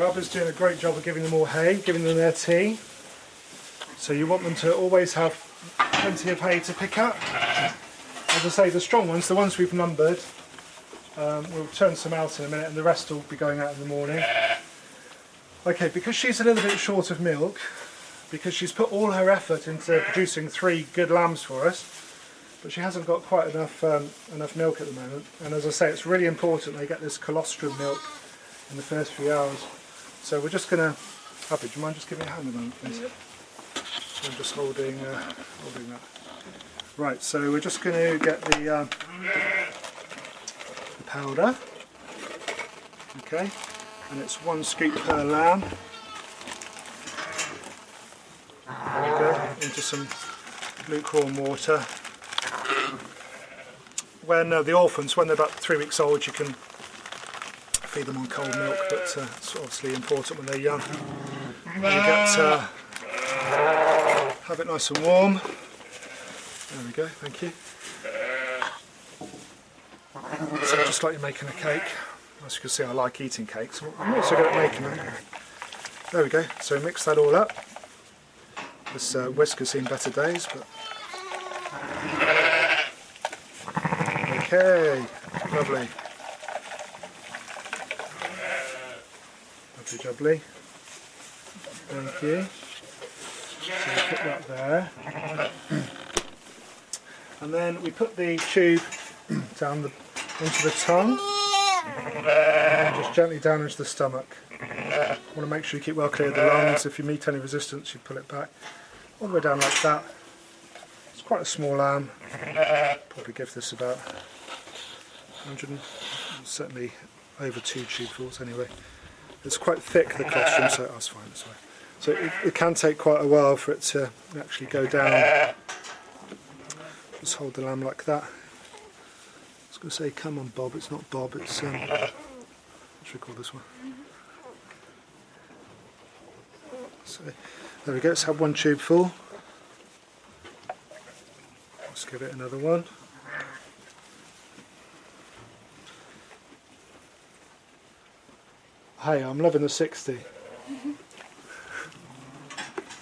So Abby's doing a great job of giving them all hay, giving them their tea. So you want them to always have plenty of hay to pick up. As I say, the strong ones, the ones we've numbered, we'll turn some out in a minute and the rest will be going out in the morning. Okay, because she's a little bit short of milk, because she's put all her effort into producing 3 good lambs for us, but she hasn't got quite enough milk at the moment. And as I say, it's really important they get this colostrum milk in the first few hours. So we're just going to... Abby, do you mind just giving me a hand a moment, please? Yep. I'm just holding that. Right, so we're just going to get the powder. Okay, and it's 1 scoop per lamb. There we go, into some lukewarm water. When the orphans, when they're about 3 weeks old, you can feed them on cold milk, but it's obviously important when they're young. You get have it nice and warm. There we go, thank you. So just like you're making a cake. As you can see, I like eating cakes. I'm also good at making them. There we go. So mix that all up. This whisk has seen better days, but okay, lovely. Lovely jubbly. Thank you. So we put that there. And then we put the tube down into the tongue. And just gently down into the stomach. Want to make sure you keep well clear of the lungs. If you meet any resistance, you pull it back. All the way down like that. It's quite a small lamb. Probably give this about 100, certainly over 2 tubefuls anyway. It's quite thick, the colostrum, so that's fine. That's fine. So it can take quite a while for it to actually go down. Just hold the lamb like that. I was going to say, come on Bob, it's not Bob, it's, what should we call this one? So, there we go, let's have 1 tube full. Let's give it another one. Hey, I'm loving the 60.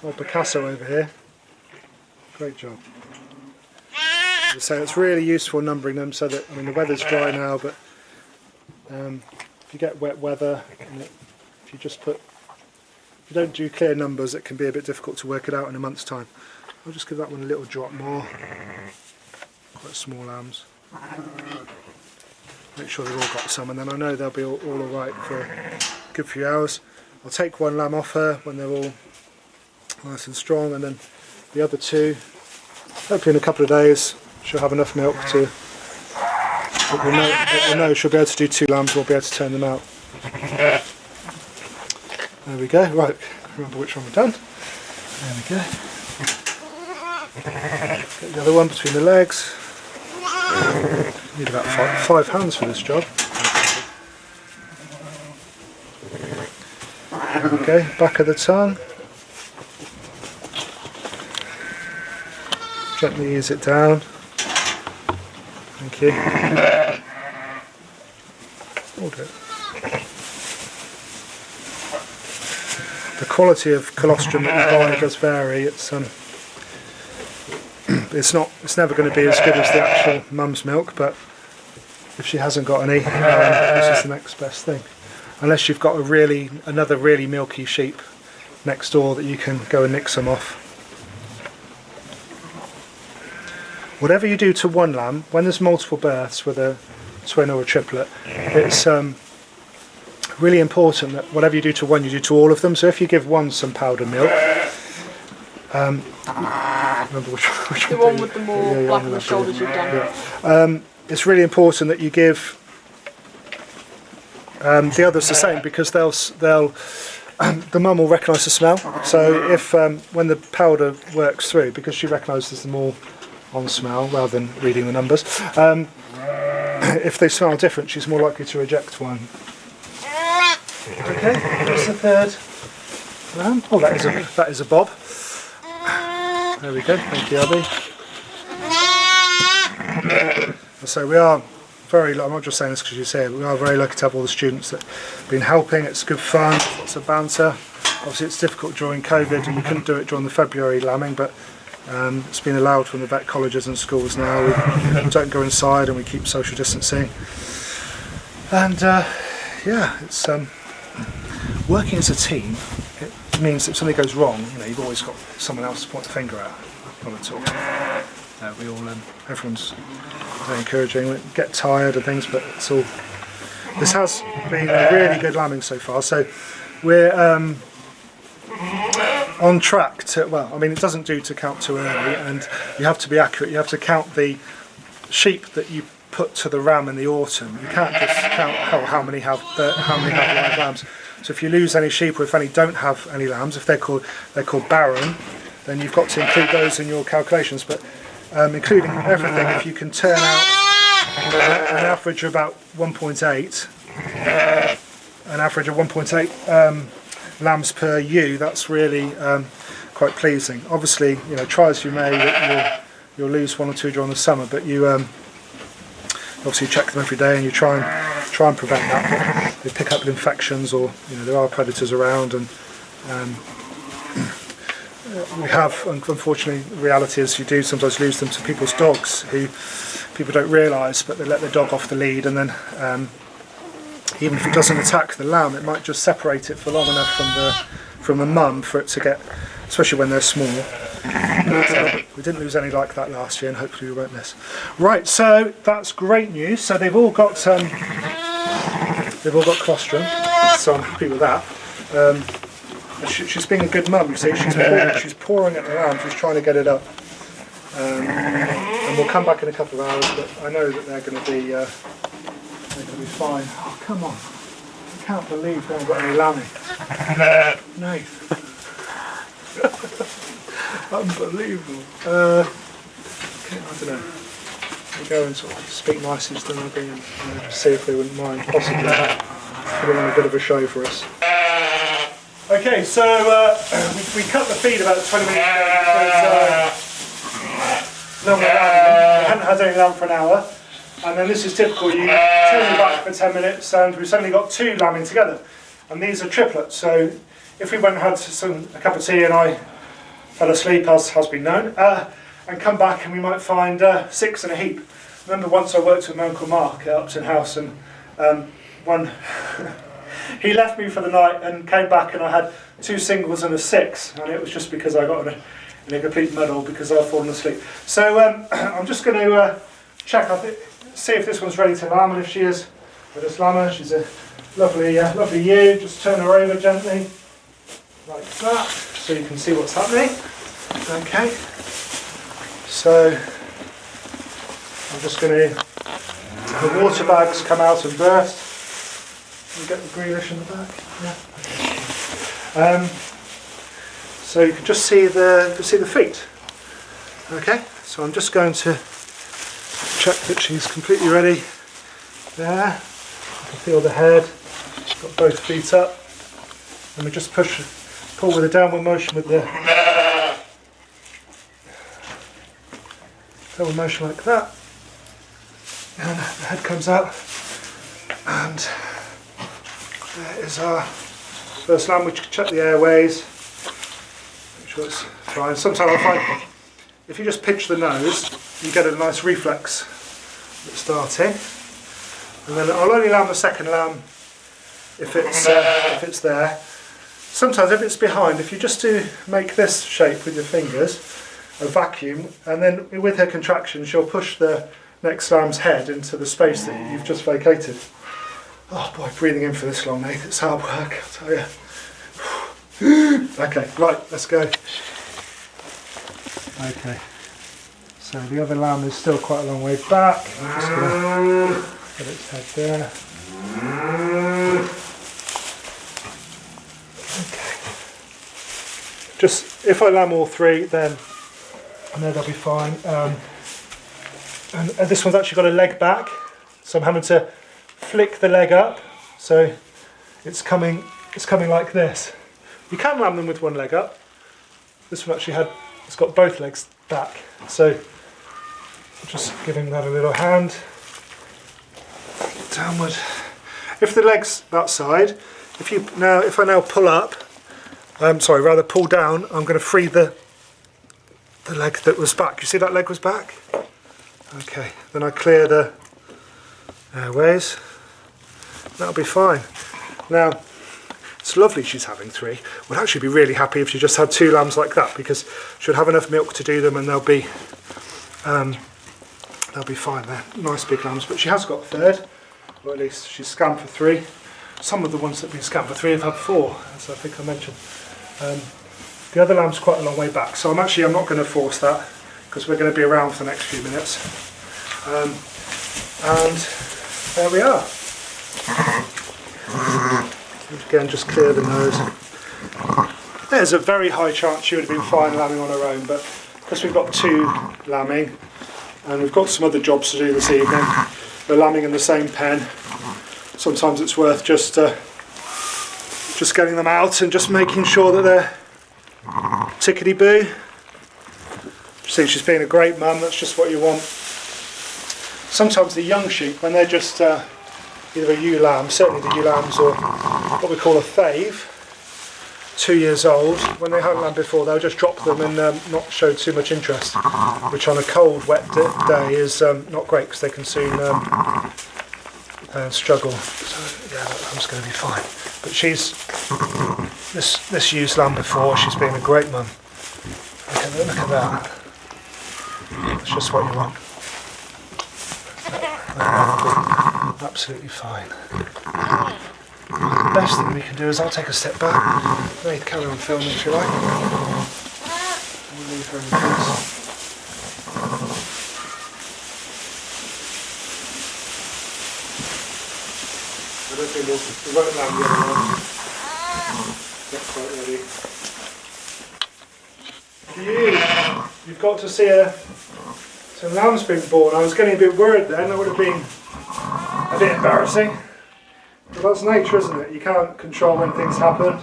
Oh, Picasso over here. Great job. As I say, it's really useful numbering them so that, I mean, the weather's dry now, but if you get wet weather, and if you don't do clear numbers, it can be a bit difficult to work it out in a month's time. I'll just give that one a little drop more. Quite small lambs. Make sure they've all got some, and then I know they'll be all alright for a good few hours. I'll take 1 lamb off her when they're all nice and strong, and then the other 2, hopefully in a couple of days, she'll have enough milk to... We'll know she'll be able to do 2 lambs, we'll be able to turn them out. There we go, right, remember which one we've done. There we go. Get the other one between the legs. Need about 5 hands for this job. Okay, back of the tongue. Gently ease it down. Thank you. Hold it. The quality of colostrum that you buy does vary. It's never going to be as good as the actual mum's milk, but if she hasn't got any, this is the next best thing. Unless you've got another really milky sheep next door that you can go and nick some off. Whatever you do to 1 lamb, when there's multiple births with a twin or a triplet, it's really important that whatever you do to 1, you do to all of them. So if you give 1 some powdered milk, remember which The one with the more black on the shoulders you've done. Yeah. It's really important that you give the others the same, because they'll the mum will recognise the smell. So if when the powder works through, because she recognises them all on smell rather than reading the numbers, if they smell different, she's more likely to reject one. Okay, that's the 3rd lamb. Oh, that is a bob. There we go. Thank you, Abby. So we are I'm not just saying this because you say it, we are very lucky to have all the students that have been helping. It's good fun, lots of banter. Obviously it's difficult during COVID and we couldn't do it during the February lambing, but it's been allowed from the vet colleges and schools now. We don't go inside and we keep social distancing. And yeah, it's working as a team. It means if something goes wrong, you've always got someone else to point the finger at. Not at all. We all, everyone's very encouraging. We get tired and things, but it's all. This has been a really good lambing so far. So we're on track to. Well, I mean, it doesn't do to count too early, and you have to be accurate. You have to count the sheep that you put to the ram in the autumn. You can't just count how many have live lambs. So if you lose any sheep, or if any don't have any lambs, if they're called barren, then you've got to include those in your calculations. But including everything, if you can turn out an average of about 1.8 lambs per ewe, that's really quite pleasing. Obviously, try as you may, you'll lose one or two during the summer, but you obviously check them every day and you try and prevent that. They pick up infections, or there are predators around, and we have, unfortunately, the reality is you do sometimes lose them to people's dogs, who people don't realise, but they let their dog off the lead, and then even if it doesn't attack the lamb, it might just separate it for long enough from the mum for it to get, especially when they're small. We didn't lose any like that last year, and hopefully we won't this. Right, so that's great news. So they've all got colostrum, so I'm happy with that. She's being a good mum, you see. She's pouring at the lamb. She's trying to get it up. And we'll come back in a couple of hours, but I know that they're going to be fine. Oh, come on! I can't believe we haven't got any lambing. No. Unbelievable. Okay, I don't know. We'll go and sort of speak nicely to them again and see if they wouldn't mind possibly putting on a bit of a show for us. Okay, so we cut the feed about 20 minutes ago because no one had. We hadn't had any lamb for an hour, and then this is typical. You turn your back for 10 minutes, and we've suddenly got two lambing together, and these are triplets. So if we went and had a cup of tea and I fell asleep, as has been known, and come back and we might find 6 in a heap. I remember once I worked with my Uncle Mark at Upton House, and one he left me for the night and came back and I had 2 singles and a 6, and it was just because I got in a complete muddle because I'd fallen asleep. So I'm just going to check, see if this one's ready to lamb, and if she is, I'll just lamb her. She's a lovely ewe. Just turn her over gently, like that, so you can see what's happening. Okay, so I'm just going to, the water bags come out and burst. You get the greenish in the back, yeah. So you can just see the feet. Okay, so I'm just going to check that she's completely ready. There, you can feel the head. Got both feet up, and we just pull with a downward motion with the downward motion like that, and the head comes out, and there is our first lamb. We check the airways, make sure it's fine. Sometimes I find if you just pinch the nose, you get a nice reflex at starting, and then I'll only lamb the second lamb if it's there. Sometimes if it's behind, if you just do make this shape with your fingers, a vacuum, and then with her contraction she'll push the next lamb's head into the space that you've just vacated. Oh boy, breathing in for this long, Nate, it's hard work, I'll tell you. Okay, right, let's go. Okay, so the other lamb is still quite a long way back. I'm just going to get its head there. Okay. Just, if I lamb all 3, then I know they'll be fine. And this one's actually got a leg back, so I'm having to flick the leg up, so it's coming like this. You can lamb them with one leg up. This one actually it's got both legs back, so just giving that a little hand. downward. If the leg's that side, if I now pull up, sorry, rather pull down, I'm going to free the leg that was back. You see that leg was back? Okay, then I clear the airways. That'll be fine. Now, it's lovely she's having 3. Would actually be really happy if she just had 2 lambs like that, because she'll have enough milk to do them, and they'll be fine. They're nice big lambs, but she has got a third, or at least she's scanned for 3. Some of the ones that have been scanned for 3 have had 4, as I think I mentioned. The other lamb's quite a long way back, so I'm not going to force that, because we're going to be around for the next few minutes. And there we are. Again, just clear the nose. There's a very high chance she would have been fine lambing on her own, but because we've got 2 lambing, and we've got some other jobs to do this evening, they're lambing in the same pen. Sometimes it's worth just getting them out and just making sure that they're tickety-boo. See, she's being a great mum, that's just what you want. Sometimes the young sheep, when they're just either a ewe lamb, certainly the ewe lambs, or what we call a fave, 2 years old, when they haven't lambed before, they'll just drop them and not show too much interest, which on a cold, wet day is not great, because they can soon struggle. So yeah, that lamb's going to be fine. But she's this ewe's lamb before, she's been a great mum. Look at that. That's just what you want. Absolutely fine. The best thing we can do is I'll take a step back. They carry on filming if you like. We'll leave her in peace. I don't think we won't land the other one. Not quite ready. You've got to see some lambs being born. I was getting a bit worried then. That would have been a bit embarrassing. But that's nature, isn't it? You can't control when things happen.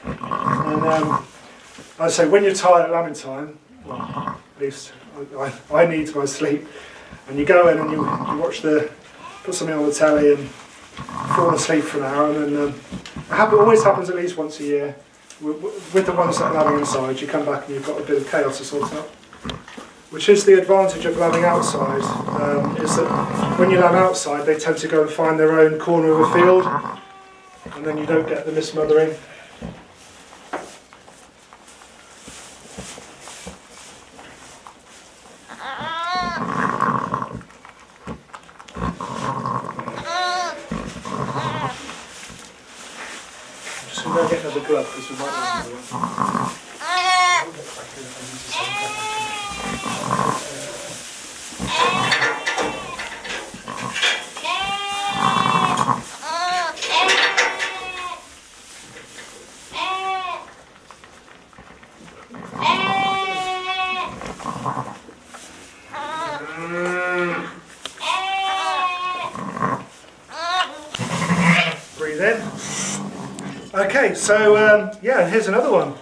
And I say, when you're tired at lambing time, well, at least I need my sleep. And you go in and you watch put something on the telly and fall asleep for an hour, and then it always happens at least once a year. With the ones that are lambing inside, you come back and you've got a bit of chaos to sort out. Which is the advantage of lambing outside, is that when you lamb outside, they tend to go and find their own corner of a field, and then you don't get the mismothering. Just going to get another glove, because we might need another one. Breathe in. Okay, so yeah, and here's another one.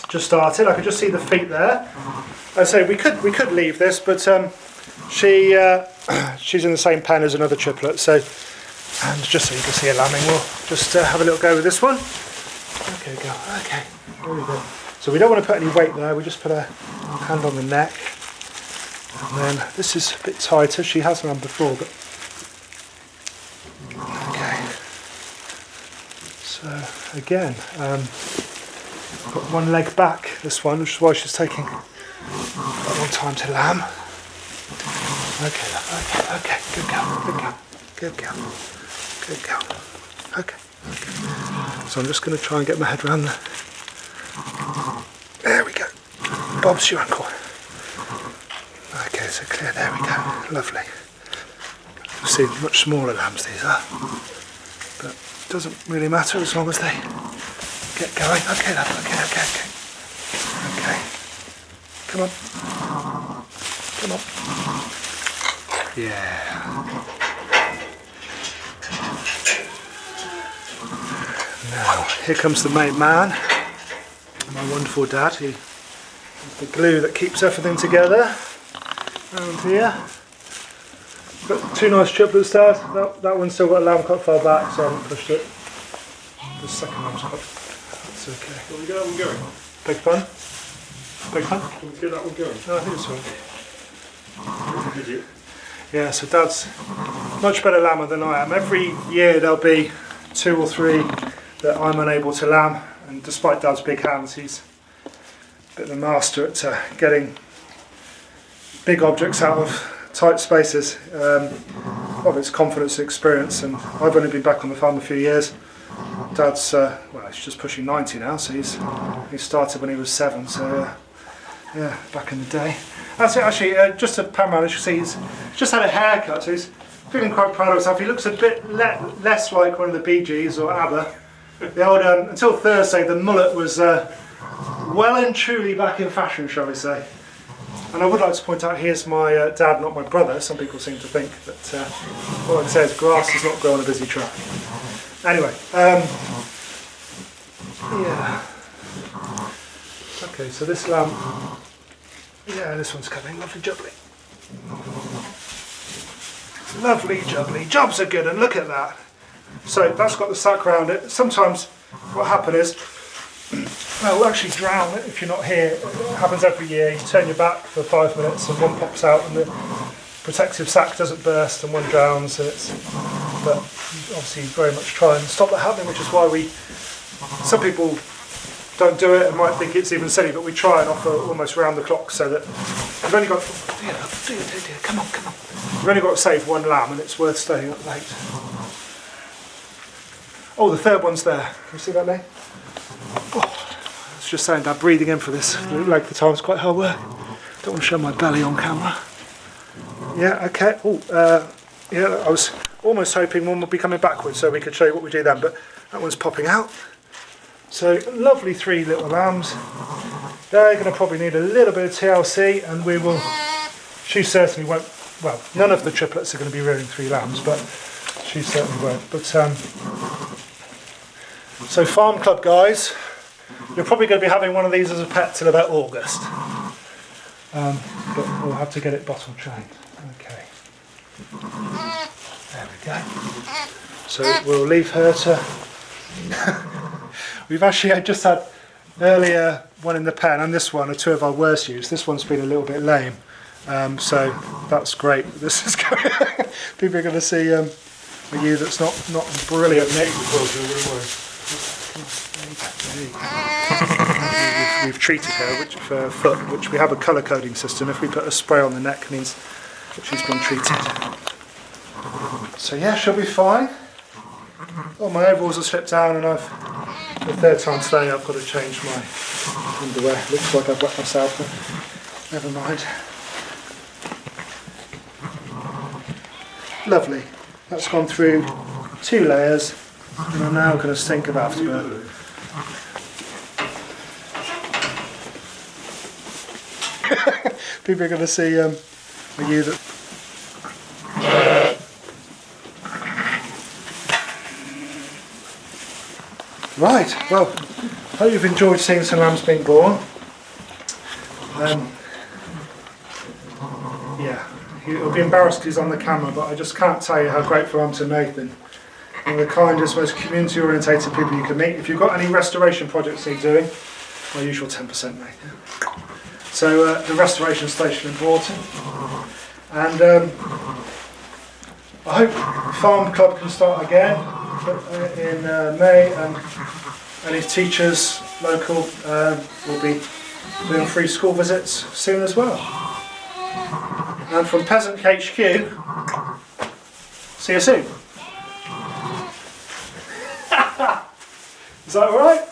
Just started. I could just see the feet there. I say we could leave this, but she's in the same pen as another triplet. So, and just so you can see her lambing, we'll just have a little go with this one. Okay, go. Okay, there we go. So we don't want to put any weight there. We just put a hand on the neck, and then this is a bit tighter. She has lambed before, but okay. So again. Got one leg back, this one, which is why she's taking a long time to lamb. Okay, good girl. Okay. So I'm just going to try and get my head around there. There we go. Bob's your uncle. Okay, so clear, there we go. Lovely. You see, much smaller lambs these are. But it doesn't really matter as long as they get going. Okay, love. Okay. Come on. Yeah. Now, here comes the main man. My wonderful dad. He is the glue that keeps everything together around here. Got 2 nice triplets there. That one's still got a lamb quite far back, so I haven't pushed it. The second one's quite... That's okay. Can we get that one going? Big fun? Big fun? Can we get that one going? No, I think it's fine. Did you? Yeah, so Dad's much better lammer than I am. Every year there'll be 2 or 3 that I'm unable to lamb, and despite Dad's big hands, he's a bit of a master at getting big objects out of tight spaces. Of its confidence and experience, and I've only been back on the farm a few years. Dad's well, he's just pushing 90 now, so he started when he was 7, so yeah, back in the day. That's it. Actually, just a pan round, as you see, he's just had a haircut, so he's feeling quite proud of himself. He looks a bit less like one of the Bee Gees or ABBA. The old until Thursday, the mullet was well and truly back in fashion, shall we say. And I would like to point out, here's my dad, not my brother. Some people seem to think that all I can say is grass does not grow on a busy track. Anyway, yeah. Okay, so this lamb, yeah, this one's coming. Lovely jubbly. Lovely jubbly. Jobs are good, and look at that. So that's got the sack around it. Sometimes what happens is, well, we'll actually drown it if you're not here. It happens every year. You turn your back for 5 minutes and one pops out and the protective sac doesn't burst and one drowns. And but obviously very much try and stop that happening, which is why some people don't do it and might think it's even silly, but we try and offer almost round the clock so that you've only got, come on. You've only got to save one lamb and it's worth staying up late. Oh, the third one's there. Can you see that, Lee? Oh, I was just saying that breathing in for this length of time is quite hard work. Don't want to show my belly on camera. Yeah, okay. Oh, yeah, I was almost hoping one would be coming backwards so we could show you what we do then, but that one's popping out. So, lovely 3 little lambs. They're going to probably need a little bit of TLC, and we will, she certainly won't, well, none of the triplets are going to be rearing 3 lambs, but she certainly won't. But, so Farm Club guys, you're probably going to be having one of these as a pet till about August. But we'll have to get it bottle trained. Okay. There we go. So we'll leave her to... We've actually just had earlier one in the pen, and this one are 2 of our worst ewes. This one's been a little bit lame. So that's great. This is going people are going to see a ewe that's not brilliant. We've treated her for foot, which we have a colour coding system. If we put a spray on the neck, it means that she's been treated. So yeah, she'll be fine. Oh, my overalls have slipped down, and the 3rd time today I've got to change my underwear. Looks like I've wet myself, but never mind. Lovely. That's gone through 2 layers, and I'm now going to stink of afterbirth. People are going to see a ewe that... Right, well, I hope you've enjoyed seeing some lambs being born. Yeah, he'll be embarrassed because he's on the camera, but I just can't tell you how grateful I am to Nathan. One of the kindest, most community-orientated people you can meet. If you've got any restoration projects you're doing, my usual 10%, Nathan. So the restoration station in Broughton, and I hope Farm Club can start again in May, and any teachers local will be doing free school visits soon as well. And from Peasant HQ, see you soon. Is that alright?